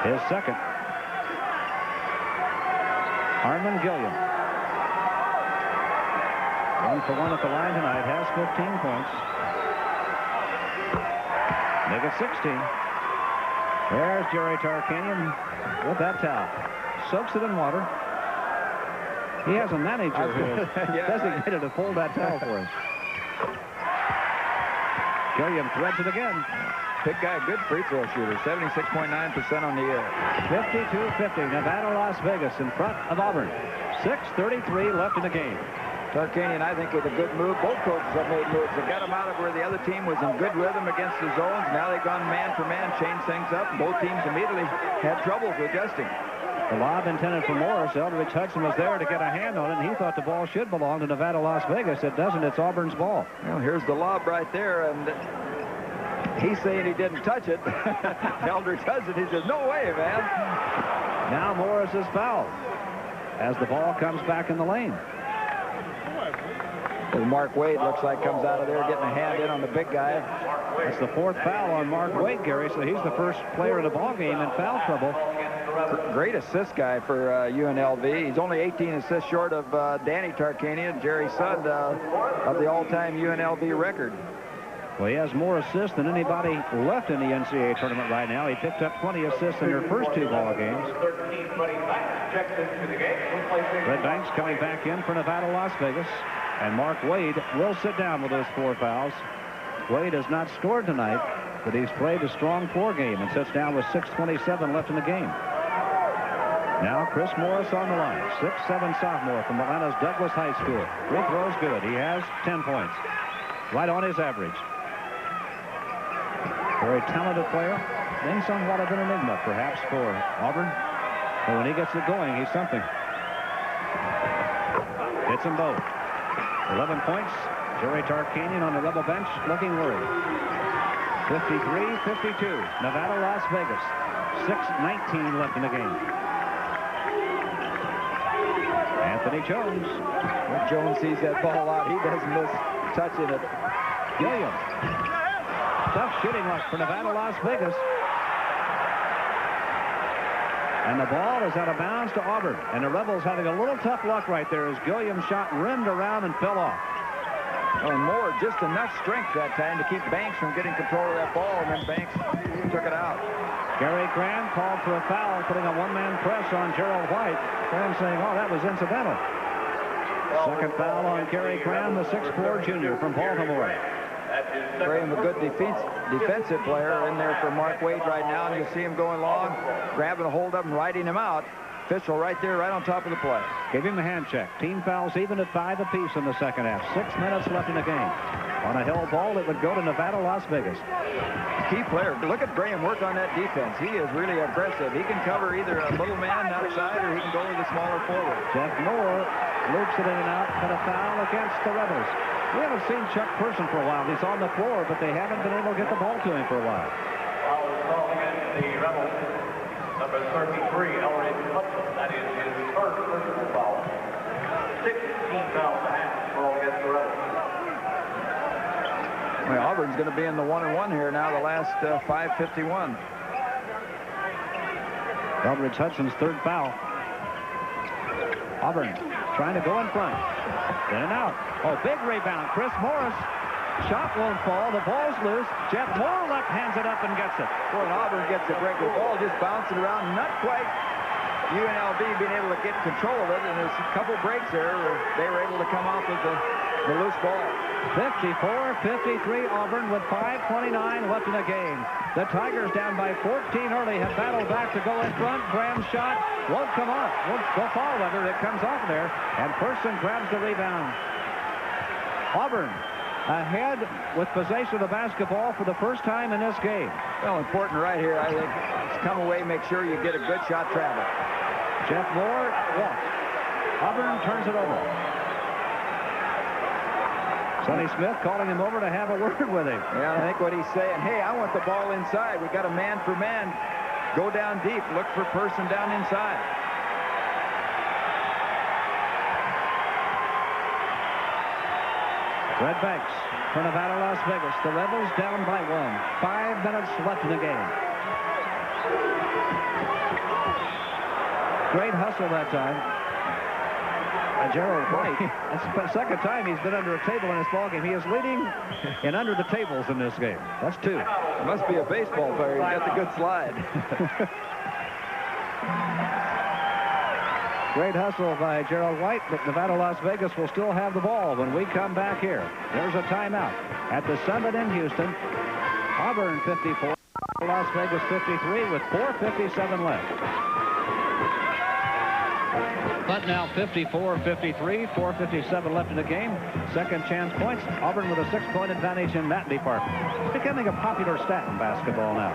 His second. Armand Gilliam. 1 for 1 at the line tonight. Has 15 points. Make it 16. There's Jerry Tarkanian with that towel. Soaks it in water. He has a manager who is designated to fold that towel for him. Gilliam threads it again. Big guy, good free throw shooter. 76.9% on the year. 52-50. Nevada, Las Vegas in front of Auburn. 6:33 left in the game. Tarkanian, I think, with a good move. Both coaches have made moves. They got him out of where the other team was in good rhythm against the zones. Now they've gone man for man, changed things up. Both teams immediately had trouble adjusting. The lob intended for Morris. Eldridge Hudson was there to get a hand on it, and he thought the ball should belong to Nevada, Las Vegas. It doesn't. It's Auburn's ball. Well, here's the lob right there, and he's saying he didn't touch it. Eldridge Hudson, he says, no way, man. Now Morris is fouled as the ball comes back in the lane. Well, Mark Wade looks like comes out of there getting a hand in on the big guy. That's the 4th foul on Mark Wade, Gary, so he's the first player in the ball game in foul trouble. Great assist guy for UNLV. He's only 18 assists short of Danny Tarkanian, Jerry Sund, of the all-time UNLV record. Well, he has more assists than anybody left in the NCAA tournament right now. He picked up 20 assists in their first 2 ball games. Red Banks coming back in for Nevada, Las Vegas. And Mark Wade will sit down with those 4 fouls. Wade has not scored tonight, but he's played a strong 4 game and sits down with 6:27 left in the game. Now Chris Morris on the line, 6'7" sophomore from Atlanta's Douglas High School. Free throw's good. He has 10 points, right on his average. Very talented player, then somewhat of an enigma, perhaps, for Auburn. But when he gets it going, he's something. Hits them both. 11 points. Jerry Tarkanian on the Rebel bench looking worried. 53-52. Nevada, Las Vegas. 6:19 left in the game. Anthony Jones. When Jones sees that ball out, he doesn't miss touching it. Gilliam. Tough shooting luck for Nevada, Las Vegas. And the ball is out of bounds to Auburn. And the Rebels having a little tough luck right there as Gilliam's shot rimmed around and fell off. And Moore just enough strength that time to keep Banks from getting control of that ball, and then Banks took it out. Gary Graham called for a foul, putting a one-man press on Gerald White. Graham saying, oh, that was incidental. Second foul on Gary Graham, the 6'4" junior from Baltimore. Graham, a good defensive player in there for Mark Wade right now, and you see him going long, grabbing a hold of him, riding him out. Official right there, right on top of the play. Gave him a hand check. Team fouls even at 5 apiece in the second half. 6 minutes left in the game. On a held ball, it would go to Nevada, Las Vegas. Key player. Look at Graham work on that defense. He is really aggressive. He can cover either a little man outside or he can go with a smaller forward. Jeff Moore loops it in and out, but a foul against the Rebels. We haven't seen Chuck Person for a while. He's on the floor, but they haven't been able to get the ball to him for a while. Foul is called against the Rebels. Number 33, Eldridge Hudson. That is his first personal foul. 16 fouls a half ball against the Rebels. Well, Auburn's going to be in the 1-and-1 here now, the last 5:51. Eldridge Hudson's 3rd foul. Auburn trying to go in front. In and out. Oh, big rebound. Chris Morris. Shot won't fall. The ball's loose. Jeff Moore left hands it up and gets it. Boy, and Auburn gets a break. The ball just bouncing around. Not quite UNLV being able to get control of it. And there's a couple breaks there where they were able to come off with the loose ball. 54-53 Auburn with 5:29 left in the game. The Tigers down by 14 early have battled back to go in front. Graham's shot won't come off. Won't go fall whether it comes off there. And Person grabs the rebound. Auburn ahead with possession of the basketball for the first time in this game. Well, important right here, I think, is come away, make sure you get a good shot travel. Jeff Moore walks. Auburn turns it over. Sonny Smith calling him over to have a word with him. Yeah, I think what he's saying, hey, I want the ball inside. We got a man for man. Go down deep. Look for Person down inside. Red Banks for Nevada, Las Vegas. The Rebels down by 1. 5 minutes left in the game. Great hustle that time. Gerald White. That's the second time he's been under a table in this ballgame. He is leading in under the tables in this game. That's 2. Must be a baseball player. He got the good slide. Great hustle by Gerald White, but Nevada, Las Vegas will still have the ball when we come back here. There's a timeout at the Summit in Houston. Auburn 54, Las Vegas 53 with 4:57 left. But now 54-53, 4:57 left in the game. Second chance points. Auburn with a 6-point advantage in that department. It's becoming a popular stat in basketball now.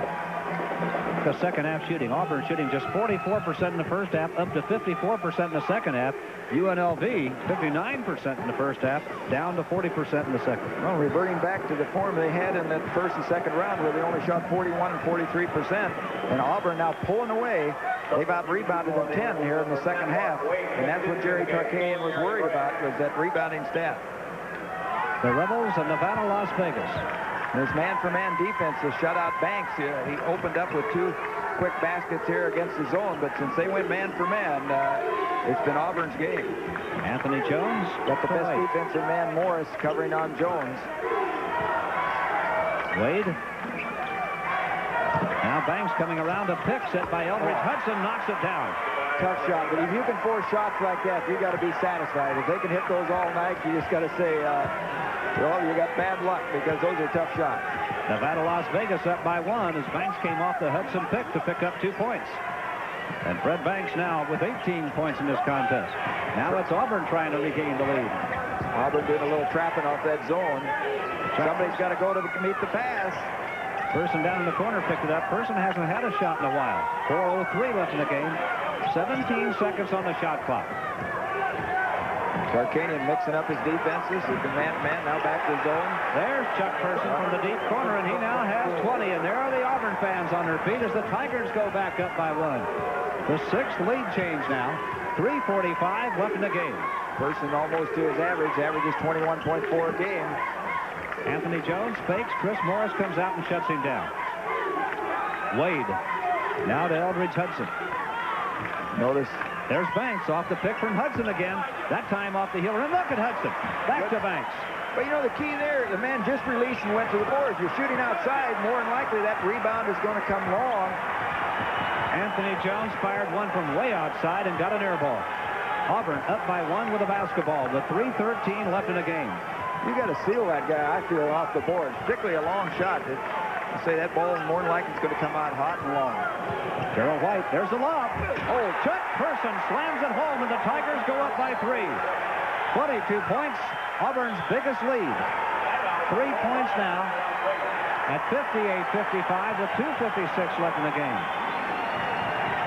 the second half shooting. Auburn shooting just 44% in the first half, up to 54% in the second half. UNLV, 59% in the first half, down to 40% in the second. Well, reverting back to the form they had in the first and second round where they only shot 41 and 43%. And Auburn now pulling away. They've out-rebounded them 10 here in the second half. And that's what Jerry Tarkanian was worried about, was that rebounding stat. The Rebels of Nevada, Las Vegas. His man-for-man defense has shut out Banks. He opened up with 2 quick baskets here against the zone, but since they went man-for-man, it's been Auburn's game. Anthony Jones got the best defensive man, Morris, covering on Jones. Wade. Now Banks coming around a pick set by Eldridge. Hudson knocks it down. Tough shot, but if you can force shots like that, you got to be satisfied. If they can hit those all night, you just got to say, well, you got bad luck, because those are tough shots. Nevada, Las Vegas up by 1 as Banks came off the Hudson pick to pick up 2 points. And Fred Banks now with 18 points in this contest. Now it's Auburn trying to regain the lead. Auburn doing a little trapping off that zone. Somebody's got to go to meet the pass. Person down in the corner picked it up. Person hasn't had a shot in a while. 4:03 left in the game. 17 seconds on the shot clock. Tarkanian mixing up his defenses. He's been man-to-man, now back to zone. There's Chuck Person from the deep corner, and he now has 20. And there are the Auburn fans on their feet as the Tigers go back up by 1. The 6th lead change now. 3:45 left in the game. Person almost to his average. Average is 21.4 a game. Anthony Jones fakes. Chris Morris comes out and shuts him down. Wade. Now to Eldridge Hudson. Notice. There's Banks off the pick from Hudson again. That time off the heel. And look at Hudson. Back to Banks. But you know the key there, the man just released and went to the boards. You're shooting outside, more than likely that rebound is going to come long. Anthony Jones fired one from way outside and got an air ball. Auburn up by 1 with a basketball with 3:13 left in the game. You got to seal that guy, I feel, off the board, particularly a long shot. I say that ball more than likely is going to come out hot and long. Gerald White, there's the lob. Oh, Chuck Person slams it home, and the Tigers go up by 3. 22 points, Auburn's biggest lead. 3 points now at 58-55 with 2:56 left in the game.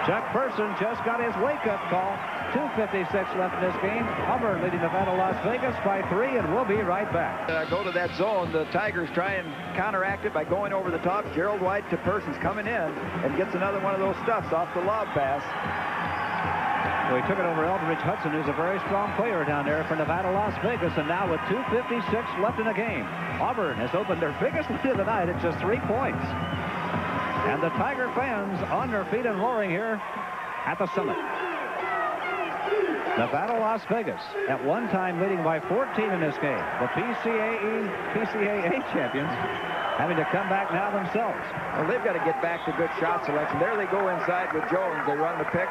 Chuck Person just got his wake-up call. 2:56 left in this game. Auburn leading Nevada, Las Vegas by 3, and we'll be right back. Go to that zone. The Tigers try and counteract it by going over the top. Gerald White to Person's coming in and gets another one of those stuffs off the lob pass. Well, he took it over Eldridge Hudson, who's a very strong player down there for Nevada, Las Vegas, and now with 2:56 left in the game, Auburn has opened their biggest lead of the night at just 3 points. And the Tiger fans on their feet and roaring here at the Summit. Nevada, Las Vegas, at one time leading by 14 in this game. The PCAA champions having to come back now themselves. Well, they've got to get back to good shot selection. There they go inside with Jones. They run the pick,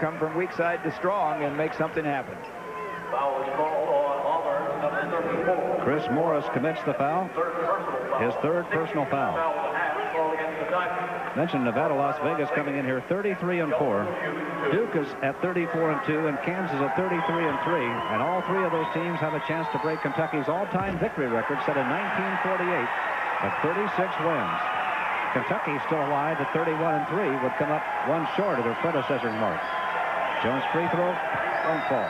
come from weak side to strong, and make something happen. Foul is called on Auburn, number 34. Chris Morris commits the foul. His 3rd personal foul. Mentioned Nevada, Las Vegas coming in here 33-4. Duke is at 34-2, and Kansas at 33-3. And all 3 of those teams have a chance to break Kentucky's all-time victory record set in 1948 of 36 wins. Kentucky still alive at 31-3 would come up 1 short of their predecessor's mark. Jones free throw won't fall.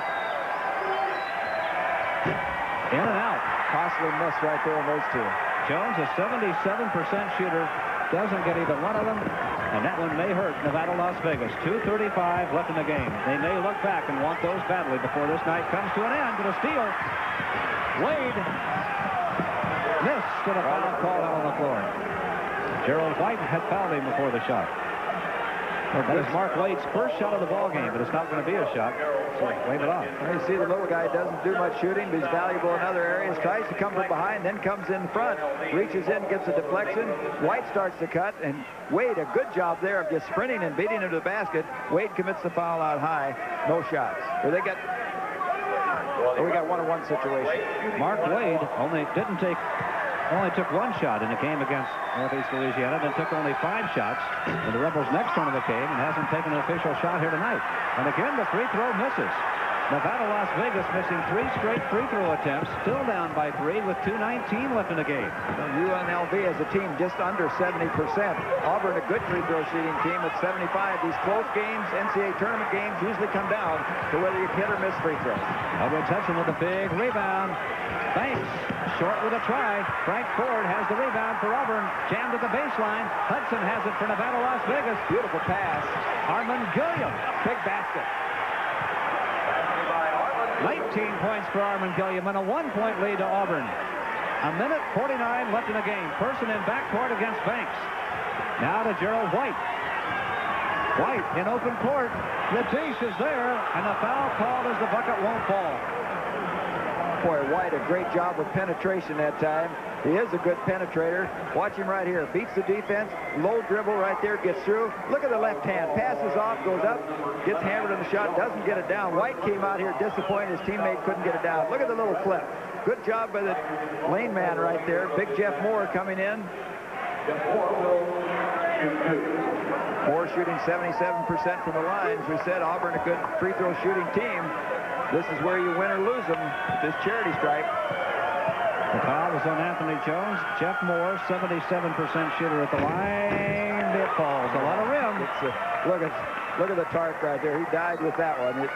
In and out. Costly miss right there in those 2. Jones, a 77% shooter, doesn't get even one of them, and that one may hurt Nevada, Las Vegas. 2:35 left in the game. They may look back and want those badly before this night comes to an end. But a steal. Wade missed, and a foul called out on the floor. Gerald White had fouled him before the shot. That is Mark Wade's first shot of the ball game, but it's not going to be a shot, so wave it off. Well, you see the little guy doesn't do much shooting, but he's valuable in other areas. Tries to come from behind, then comes in front, reaches in, gets a deflection. White starts to cut, and Wade, a good job there of just sprinting and beating him to the basket. Wade commits the foul out high. No shots. So we got 1-on-1 situation. Mark Wade only took 1 shot in the game against Northeast Louisiana, then took only 5 shots in the Rebels' next tournament game and hasn't taken an official shot here tonight. And again, the free throw misses. Nevada, Las Vegas missing 3 straight free throw attempts, still down by 3 with 2:19 left in the game. UNLV as a team just under 70%. Auburn, a good free throw shooting team at 75. These close games, NCAA tournament games, usually come down to whether you hit or miss free throws. Auburn Hudson with a big rebound. Banks short with a try. Frank Ford has the rebound for Auburn. Jammed at the baseline. Hudson has it for Nevada, Las Vegas. Beautiful pass. Armand Gilliam. Big basket. 19 points for Armand Gilliam and a 1-point lead to Auburn. A minute 49 left in the game. Person in backcourt against Banks. Now to Gerald White. White in open court. The dish is there, and the foul called as the bucket won't fall. Boy, White, a great job with penetration that time. He is a good penetrator. Watch him right here. Beats the defense. Low dribble right there. Gets through. Look at the left hand. Passes off. Goes up. Gets hammered on the shot. Doesn't get it down. White came out here disappointed. His teammate couldn't get it down. Look at the little flip. Good job by the lane man right there. Big Jeff Moore coming in. Moore shooting 77% from the line. As we said, Auburn a good free throw shooting team. This is where you win or lose them. This charity stripe. The foul was on Anthony Jones. Jeff Moore, 77% shooter at the line. It falls. A lot of rim. Look at the tarp right there. He died with that one. 9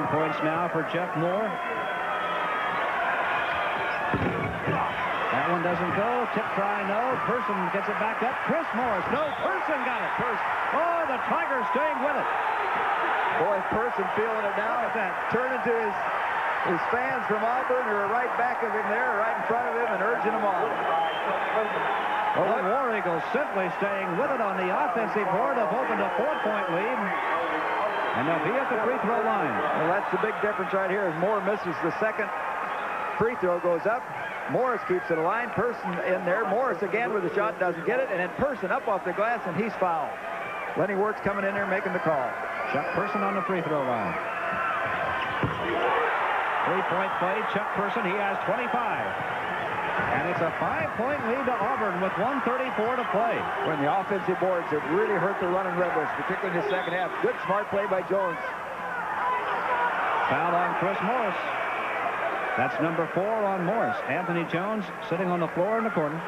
points now for Jeff Moore. That one doesn't go. Tip try, no. Person gets it back up. Chris Morris. No, Person got it. Oh, the Tigers staying with it. Boy, Person feeling it now. Turning to his fans from Auburn who are right back of him there, right in front of him, and urging them on. Well, the War Eagles simply staying with it on the offensive board. Have opened a 4-point lead. And they'll be at the free throw line. Well, that's the big difference right here as Moore misses the second free throw, goes up. Morris keeps it aligned. Person in there. Morris again with a shot, doesn't get it. And then Person up off the glass, and he's fouled. Lenny Wirtz coming in there making the call. Chuck Person on the free throw line. 3-point play. Chuck Person, he has 25. And it's a 5-point lead to Auburn with 1:34 to play. When the offensive boards have really hurt the running Rebels, particularly in the second half. Good smart play by Jones. Foul on Chris Morris. That's number 4 on Morris. Anthony Jones sitting on the floor in the corner.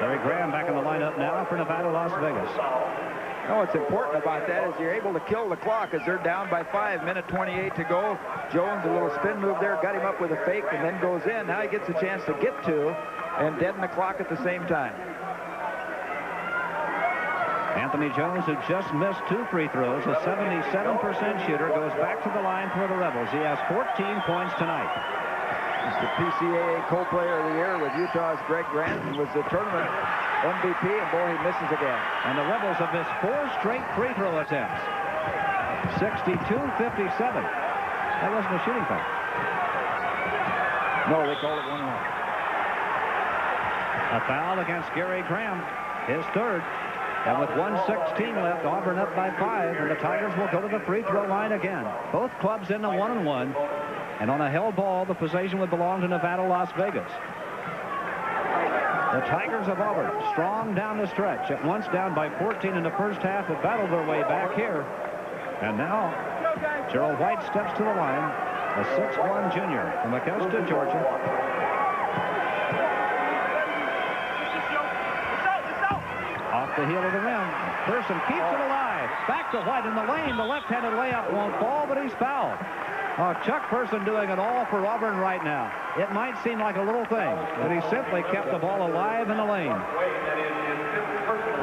Larry Graham back in the lineup now for Nevada, Las Vegas. What's important about that is you're able to kill the clock as they're down by 5. Minute 28 to go. Jones, a little spin move there, got him up with a fake and then goes in. Now he gets a chance to get to and deaden the clock at the same time. Anthony Jones, who just missed 2 free throws, a 77% shooter, goes back to the line for the Rebels. He has 14 points tonight. He's the PCAA co-player of the year with Utah's Greg Grant. He was the tournament MVP, and boy, he misses again. And the Rebels have missed 4 straight free throw attempts. 62-57. That wasn't a shooting foul. No, they called it 1-1. A foul against Gary Graham, his 3rd. And with 1:16 left, Auburn up by 5, and the Tigers will go to the free throw line again. Both clubs in the 1-1, and on a held ball, the possession would belong to Nevada, Las Vegas. The Tigers of Auburn, strong down the stretch. At once down by 14 in the first half, have battled their way back here. And now, Gerald White steps to the line, a 6'1 junior from Augusta, Georgia. Off the heel of the rim. Person keeps it alive. Back to White in the lane. The left-handed layup won't fall, but he's fouled. Chuck Person doing it all for Auburn right now. It might seem like a little thing, but he simply kept the ball alive in the lane.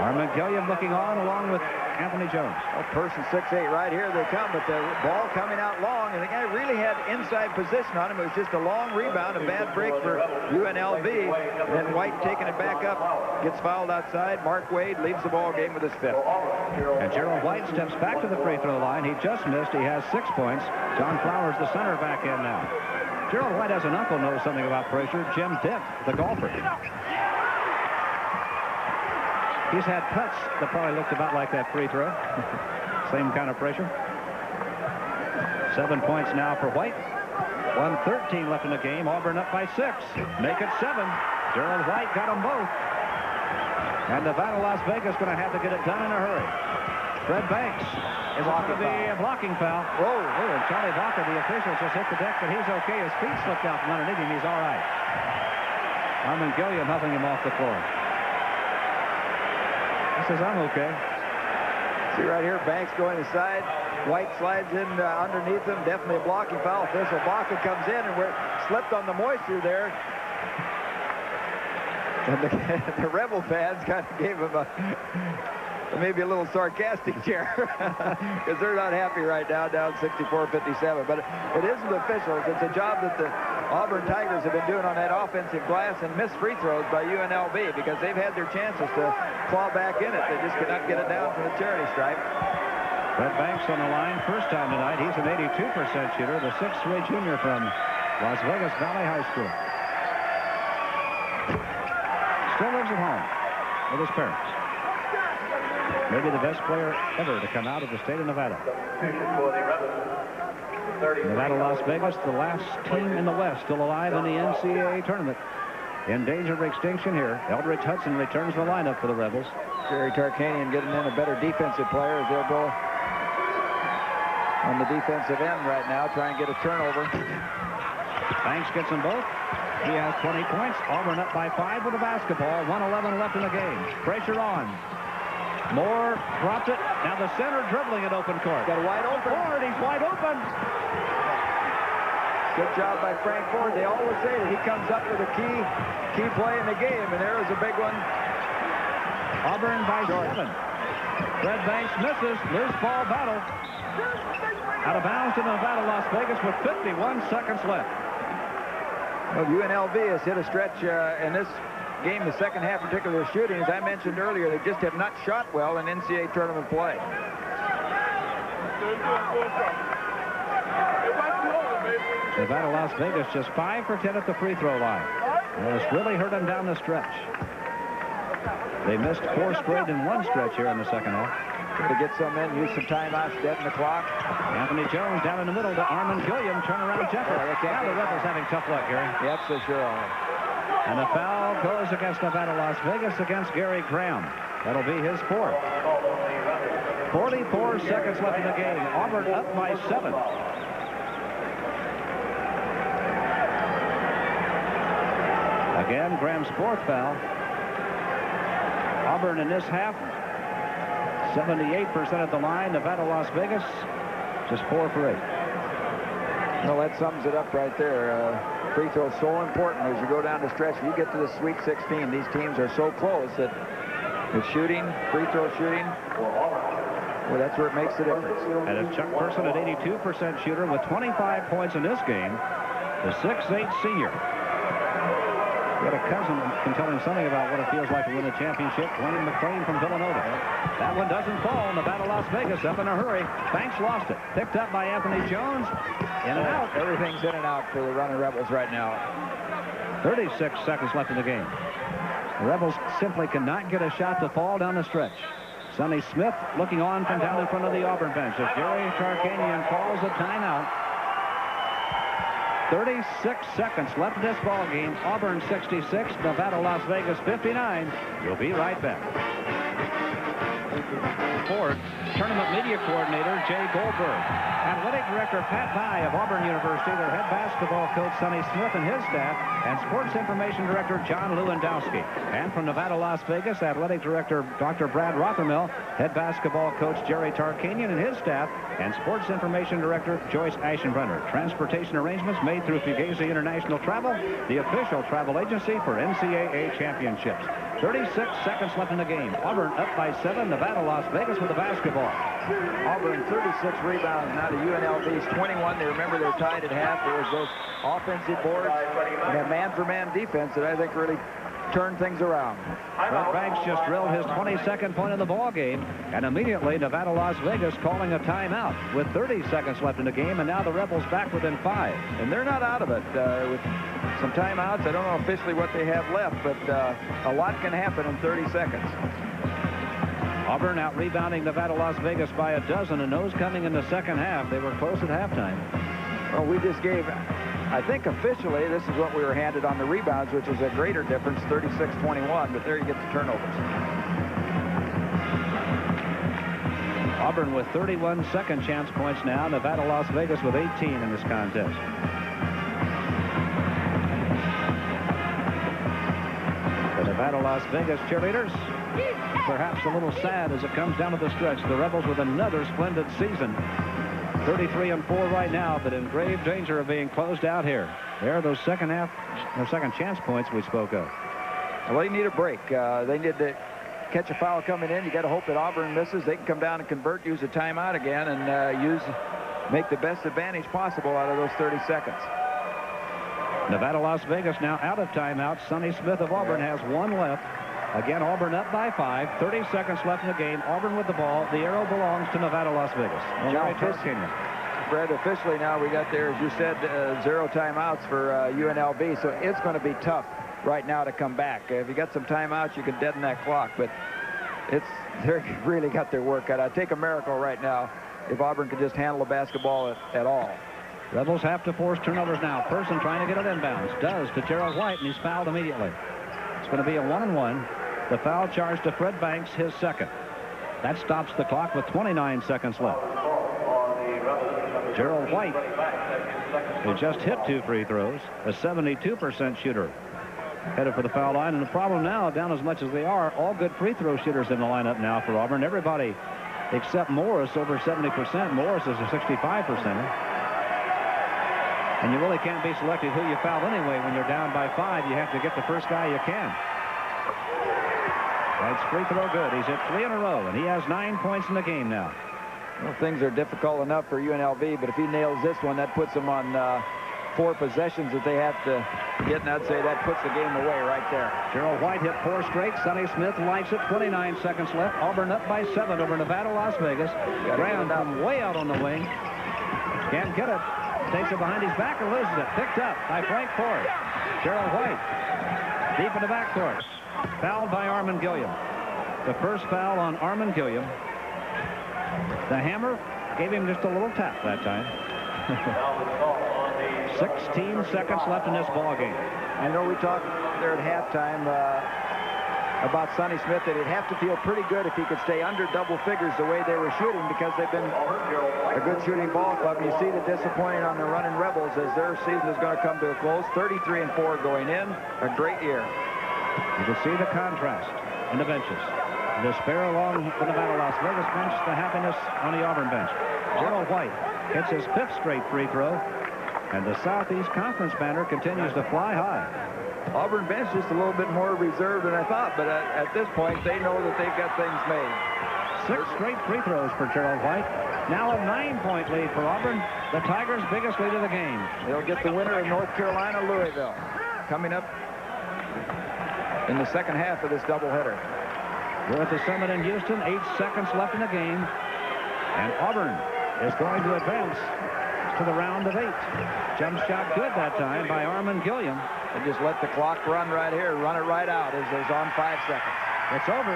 Armand Gilliam looking on along with Anthony Jones. Person 6'8", right here they come, but the ball coming out long, and the guy really had inside position on him. It was just a long rebound, a bad break for UNLV. And then White taking it back up, gets fouled outside. Mark Wade leaves the ball game with his 5th. And Gerald White steps back to the free throw line. He just missed. He has 6 points. John Flowers, the center, back in now. Gerald White has an uncle who knows something about pressure, Jim Dent, the golfer. He's had cuts that probably looked about like that free throw. Same kind of pressure. 7 points now for White. 1:13 left in the game. Auburn up by 6. Make it 7. Gerald White got them both. And Nevada, Las Vegas going to have to get it done in a hurry. Fred Banks is going to be a blocking foul. Whoa. Oh, and Charlie Walker, the official, just hit the deck, but he's okay. His feet slipped out from underneath him. He's all right. Armin Gilliam helping him off the floor. He says, I'm okay. See right here, Banks going aside. White slides in underneath him. Definitely a blocking foul. Official Baca comes in and we're slipped on the moisture there. And the Rebel fans kind of gave him maybe a little sarcastic chair because they're not happy right now, down 64-57. But it isn't the officials. It's a job that the Auburn Tigers have been doing on that offensive glass and missed free throws by UNLV because they've had their chances to claw back in it. They just cannot get it down from the charity stripe. Fred Banks on the line, first time tonight. He's an 82% shooter, the 6'3" junior from Las Vegas Valley High School. Still lives at home with his parents. Maybe the best player ever to come out of the state of Nevada. Nevada, Las Vegas, the last team in the West still alive in the NCAA tournament. In danger of extinction here. Eldridge Hudson returns the lineup for the Rebels. Jerry Tarkanian getting in a better defensive player as they'll go on the defensive end right now, try and get a turnover. Banks gets them both. He has 20 points. Auburn up by 5 with the basketball. 1:11 left in the game. Pressure on. Moore dropped it. Now the center dribbling at open court. Got a wide open. Ford, he's wide open. Good job by Frank Ford. They always say that he comes up with a key play in the game, and there is a big one. Auburn by 7. Fred Banks misses. Loose ball battle. Out of bounds to Nevada, Las Vegas with 51 seconds left. Well, UNLV has hit a stretch in this game, the second half, particularly shooting. As I mentioned earlier, they just have not shot well in NCAA tournament play. Nevada, Las Vegas just 5 for 10 at the free throw line. And it's really hurt them down the stretch. They missed 4 straight in one stretch here in the second half. To get some in, use some timeouts, deaden the clock. Anthony Jones down in the middle to Armin Gilliam, turnaround jumper. Now the Rebels having tough luck, Gary. Yes, they sure are. And the foul goes against Nevada, Las Vegas against Gary Graham. That'll be his 4th. 44 seconds left in the game. Auburn up by 7. Again, Graham's 4th foul. Auburn in this half, 78% at the line. Nevada, Las Vegas, just 4 for 8. Well, that sums it up right there. Free throw is so important as you go down the stretch. You get to the Sweet 16. These teams are so close that with shooting, free throw shooting, well, that's where it makes the difference. And it's Chuck Person, an 82% shooter with 25 points in this game. The 6'8" senior. Got a cousin can tell him something about what it feels like to win a championship. Dwayne McClain from Villanova. That one doesn't fall. Nevada, Las Vegas up in a hurry. Banks lost it. Picked up by Anthony Jones. In and out. Everything's in and out for the running Rebels right now. 36 seconds left in the game. The Rebels simply cannot get a shot to fall down the stretch. Sonny Smith looking on from down in front of the Auburn bench as Jerry Tarkanian calls a timeout. 36 seconds left in this ball game. Auburn 66, Nevada, Las Vegas 59. We'll be right back. Ford, tournament media coordinator Jay Goldberg, athletic director Pat Nye of Auburn University, their head basketball coach Sonny Smith and his staff, and sports information director John Lewandowski. And from Nevada, Las Vegas, athletic director Dr. Brad Rothermill, head basketball coach Jerry Tarkanian and his staff, and sports information director Joyce Aschenbrenner. Transportation arrangements made through Fugazi International Travel, the official travel agency for NCAA championships. 36 seconds left in the game. Auburn up by 7. Nevada, Las Vegas with the basketball. Auburn 36 rebounds now to UNLV's 21. They remember they're tied at half. There was those offensive boards and a man-for-man defense that I think really turned things around. Fred Banks just drilled his 22nd point of the ball game, and immediately Nevada, Las Vegas calling a timeout with 30 seconds left in the game, and now the Rebels back within 5. And they're not out of it with some timeouts. I don't know officially what they have left, but a lot can happen in 30 seconds. Auburn out rebounding Nevada, Las Vegas by 12, and those coming in the second half. They were close at halftime. Well, we just gave, I think officially, this is what we were handed on the rebounds, which is a greater difference, 36-21, but there you get the turnovers. Auburn with 31 second chance points now. Nevada, Las Vegas with 18 in this contest. The Nevada, Las Vegas cheerleaders, perhaps a little sad as it comes down to the stretch. The Rebels with another splendid season. 33-4 right now, but in grave danger of being closed out here. There are those second chance points we spoke of. Well, they need a break. They need to catch a foul coming in. You got to hope that Auburn misses. They can come down and convert, use a timeout again, and make the best advantage possible out of those 30 seconds. Nevada, Las Vegas now out of timeout. Sonny Smith of Auburn has one left. Again, Auburn up by 5. 30 seconds left in the game. Auburn with the ball. The arrow belongs to Nevada, Las Vegas. Jerry Tarkanian. Fred, officially now we got there, as you said, 0 timeouts for UNLV, so it's going to be tough right now to come back. If you got some timeouts, you can deaden that clock, but they're really got their work cut. I'd take a miracle right now if Auburn could just handle the basketball at all. Rebels have to force turnovers now. Person trying to get it inbounds. Does to Gerald White, and he's fouled immediately. It's going to be a 1-and-1. The foul charge to Fred Banks, his second. That stops the clock with 29 seconds left. Gerald White, who just hit 2 free throws, a 72% shooter, headed for the foul line. And the problem now, down as much as they are, all good free throw shooters in the lineup now for Auburn. Everybody except Morris over 70%. Morris is a 65%. And you really can't be selective who you foul anyway. When you're down by 5, you have to get the first guy you can. White's free throw good. He's hit 3 in a row, and he has 9 points in the game now. Well, things are difficult enough for UNLV, but if he nails this one, that puts him on 4 possessions that they have to get, and I'd say that puts the game away right there. Gerald White hit 4 straight. Sonny Smith lights it. 29 seconds left. Auburn up by 7 over Nevada, Las Vegas. Graham from way out on the wing. Can't get it. Takes it behind his back and loses it. Picked up by Frank Ford. Gerald White deep in the backcourt. Fouled by Armin Gilliam. The first foul on Armin Gilliam. The hammer gave him just a little tap that time. 16 seconds left in this ball game. I know we talked there at halftime about Sonny Smith that he'd have to feel pretty good if he could stay under double figures the way they were shooting, because they've been a good shooting ball club. And you see the disappointing on the running Rebels as their season is going to come to a close. 33-4 going in. A great year. You can see the contrast in the benches. Despair along the Nevada, Las Vegas bench, the happiness on the Auburn bench. Gerald White hits his 5th straight free throw, and the Southeast Conference banner continues to fly high. Auburn bench just a little bit more reserved than I thought, but at this point, they know that they've got things made. 6 straight free throws for Gerald White. Now a 9-point lead for Auburn, the Tigers' biggest lead of the game. They'll get the winner of North Carolina, Louisville, coming up in the second half of this doubleheader. We're at the Summit in Houston. 8 seconds left in the game. And Auburn is going to advance to the round of 8. Jump shot good that time by Armin Gilliam. They just let the clock run right here, run it right out as there's on 5 seconds. It's over.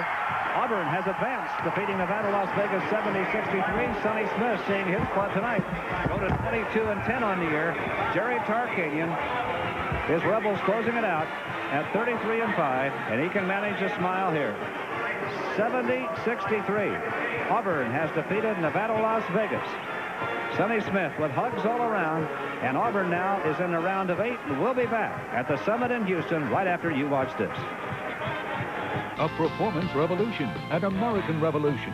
Auburn has advanced, defeating Nevada, Las Vegas 70-63. Sonny Smith seeing his club tonight go to 22-10 on the year. Jerry Tarkanian, his Rebels closing it out at 33-5, and he can manage a smile here. 70-63. Auburn has defeated Nevada, Las Vegas. Sonny Smith with hugs all around, and Auburn now is in the round of 8, and we'll be back at the Summit in Houston right after you watch this. A performance revolution, an American revolution.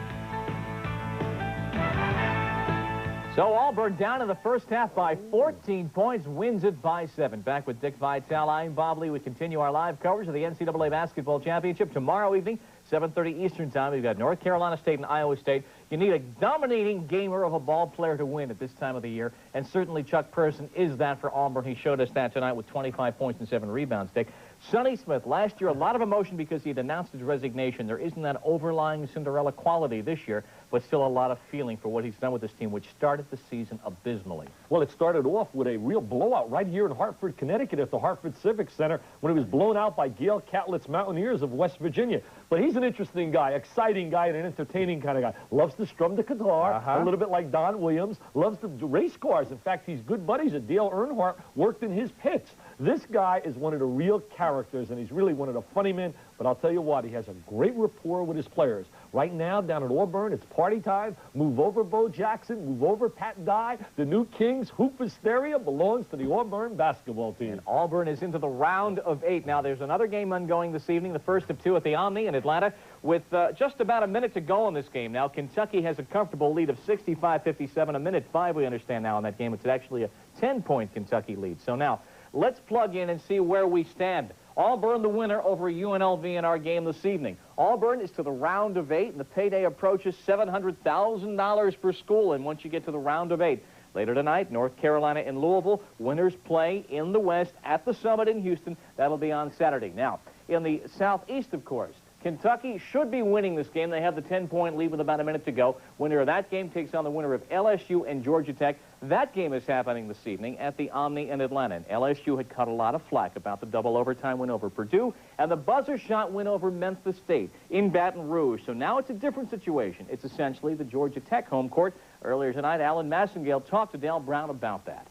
So Auburn down in the first half by 14 points, wins it by 7. Back with Dick Vitale. I'm Bob Lee. We continue our live coverage of the NCAA Basketball Championship tomorrow evening, 7:30 Eastern Time. We've got North Carolina State and Iowa State. You need a dominating gamer of a ball player to win at this time of the year, and certainly Chuck Person is that for Auburn. He showed us that tonight with 25 points and 7 rebounds, Dick. Sonny Smith, last year, a lot of emotion because he had announced his resignation. There isn't that overlying Cinderella quality this year, but still a lot of feeling for what he's done with this team, which started the season abysmally. Well, it started off with a real blowout right here in Hartford, Connecticut at the Hartford Civic Center when he was blown out by Gail Catlett's Mountaineers of West Virginia. But he's an interesting guy, exciting guy, and an entertaining kind of guy. Loves to strum the guitar, a little bit like Don Williams. Loves to race cars. In fact, he's good buddies with Dale Earnhardt, worked in his pits. This guy is one of the real characters, and he's really one of the funny men, But I'll tell you what, he has a great rapport with his players. Right now, down at Auburn, it's party time. Move over Bo Jackson, move over Pat Dye. The new Kings hoop hysteria belongs to the Auburn basketball team. And Auburn is into the round of 8. Now, there's another game ongoing this evening, the first of 2 at the Omni in Atlanta, with just about a minute to go in this game. Now, Kentucky has a comfortable lead of 65-57, a minute 5, we understand now in that game. It's actually a 10-point Kentucky lead. So now, let's plug in and see where we stand. Auburn the winner over UNLV in our game this evening. Auburn is to the round of 8, and the payday approaches $700,000 per school. And once you get to the round of 8, later tonight, North Carolina and Louisville, winners play in the West at the Summit in Houston. That'll be on Saturday. Now, in the Southeast, of course, Kentucky should be winning this game. They have the 10-point lead with about a minute to go. Winner of that game takes on the winner of LSU and Georgia Tech. That game is happening this evening at the Omni in Atlanta. And LSU had cut a lot of flack about the double overtime win over Purdue and the buzzer shot win over Memphis State in Baton Rouge. So now it's a different situation. It's essentially the Georgia Tech home court. Earlier tonight, Alan Massengale talked to Dale Brown about that.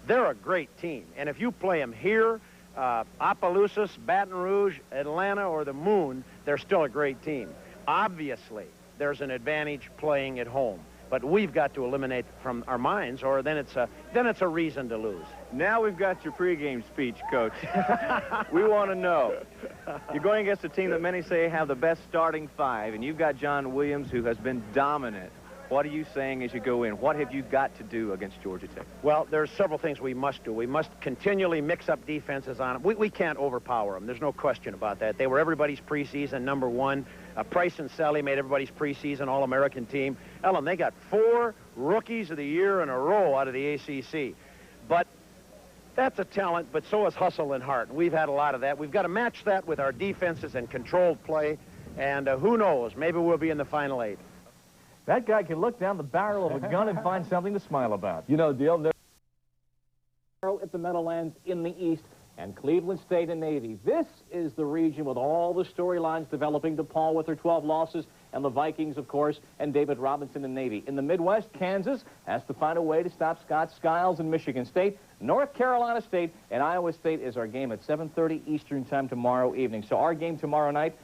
They're a great team. And if you play them here, Opelousas, Baton Rouge, Atlanta, or the Moon, they're still a great team. Obviously, there's an advantage playing at home, but we've got to eliminate from our minds, or then it's a reason to lose. Now we've got your pregame speech, Coach. We want to know. You're going against a team that many say have the best starting 5, and you've got John Williams, who has been dominant. What are you saying as you go in? What have you got to do against Georgia Tech? Well, there's several things we must do. We must continually mix up defenses on them. We can't overpower them. There's no question about that. They were everybody's preseason #1. Price and Sally made everybody's preseason All-American team. Ellen, they got 4 Rookies of the Year in a row out of the ACC. But that's a talent, but so is hustle and heart. We've had a lot of that. We've got to match that with our defenses and controlled play. And who knows, maybe we'll be in the Final 8. That guy can look down the barrel of a gun and find something to smile about. You know, Dale, at the Meadowlands in the East, and Cleveland State and Navy. This is the region with all the storylines developing. DePaul with their 12 losses, and the Vikings, of course, and David Robinson and Navy. In the Midwest, Kansas has to find a way to stop Scott Skiles and Michigan State. North Carolina State and Iowa State is our game at 7:30 Eastern Time tomorrow evening. So our game tomorrow night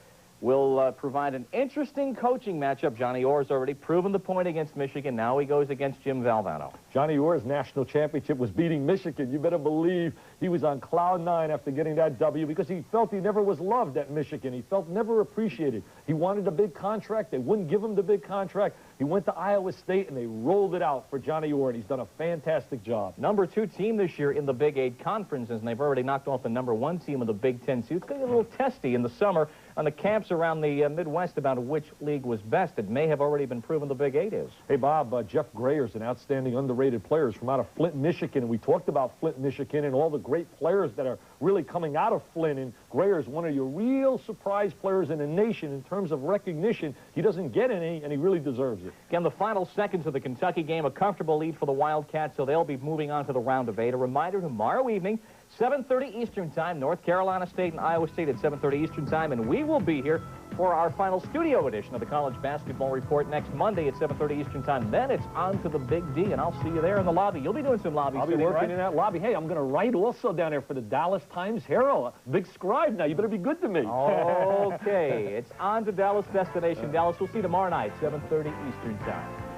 will provide an interesting coaching matchup. Johnny Orr's already proven the point against Michigan. Now he goes against Jim Valvano. Johnny Orr's national championship was beating Michigan. You better believe he was on cloud 9 after getting that W because he felt he never was loved at Michigan. He felt never appreciated. He wanted a big contract. They wouldn't give him the big contract. He went to Iowa State, and they rolled it out for Johnny Orr, and he's done a fantastic job. #2 team this year in the Big 8 conferences, and they've already knocked off the #1 team of the Big 10. So it's going to be a little testy in the summer on the camps around the Midwest about which league was best. It may have already been proven the Big 8 is. Hey, Bob, Jeff Grayer's an outstanding underrated player from out of Flint, Michigan. We talked about Flint, Michigan, and all the great players that are really coming out of Flint, and Grayer's one of your real surprise players in the nation in terms of recognition. He doesn't get any, and he really deserves it. Again, the final seconds of the Kentucky game, a comfortable lead for the Wildcats, so they'll be moving on to the round of 8. A reminder, tomorrow evening, 7:30 Eastern Time, North Carolina State and Iowa State at 7:30 Eastern Time, and we will be here for our final studio edition of the College Basketball Report next Monday at 7:30 Eastern Time. Then it's on to the Big D, and I'll see you there in the lobby. You'll be doing some lobby I'll be working in that lobby. Hey, I'm going to write also down there for the Dallas Times-Herald. Big scribe now. You better be good to me. Okay, it's on to Dallas Destination Dallas. We'll see you tomorrow night, 7:30 Eastern Time.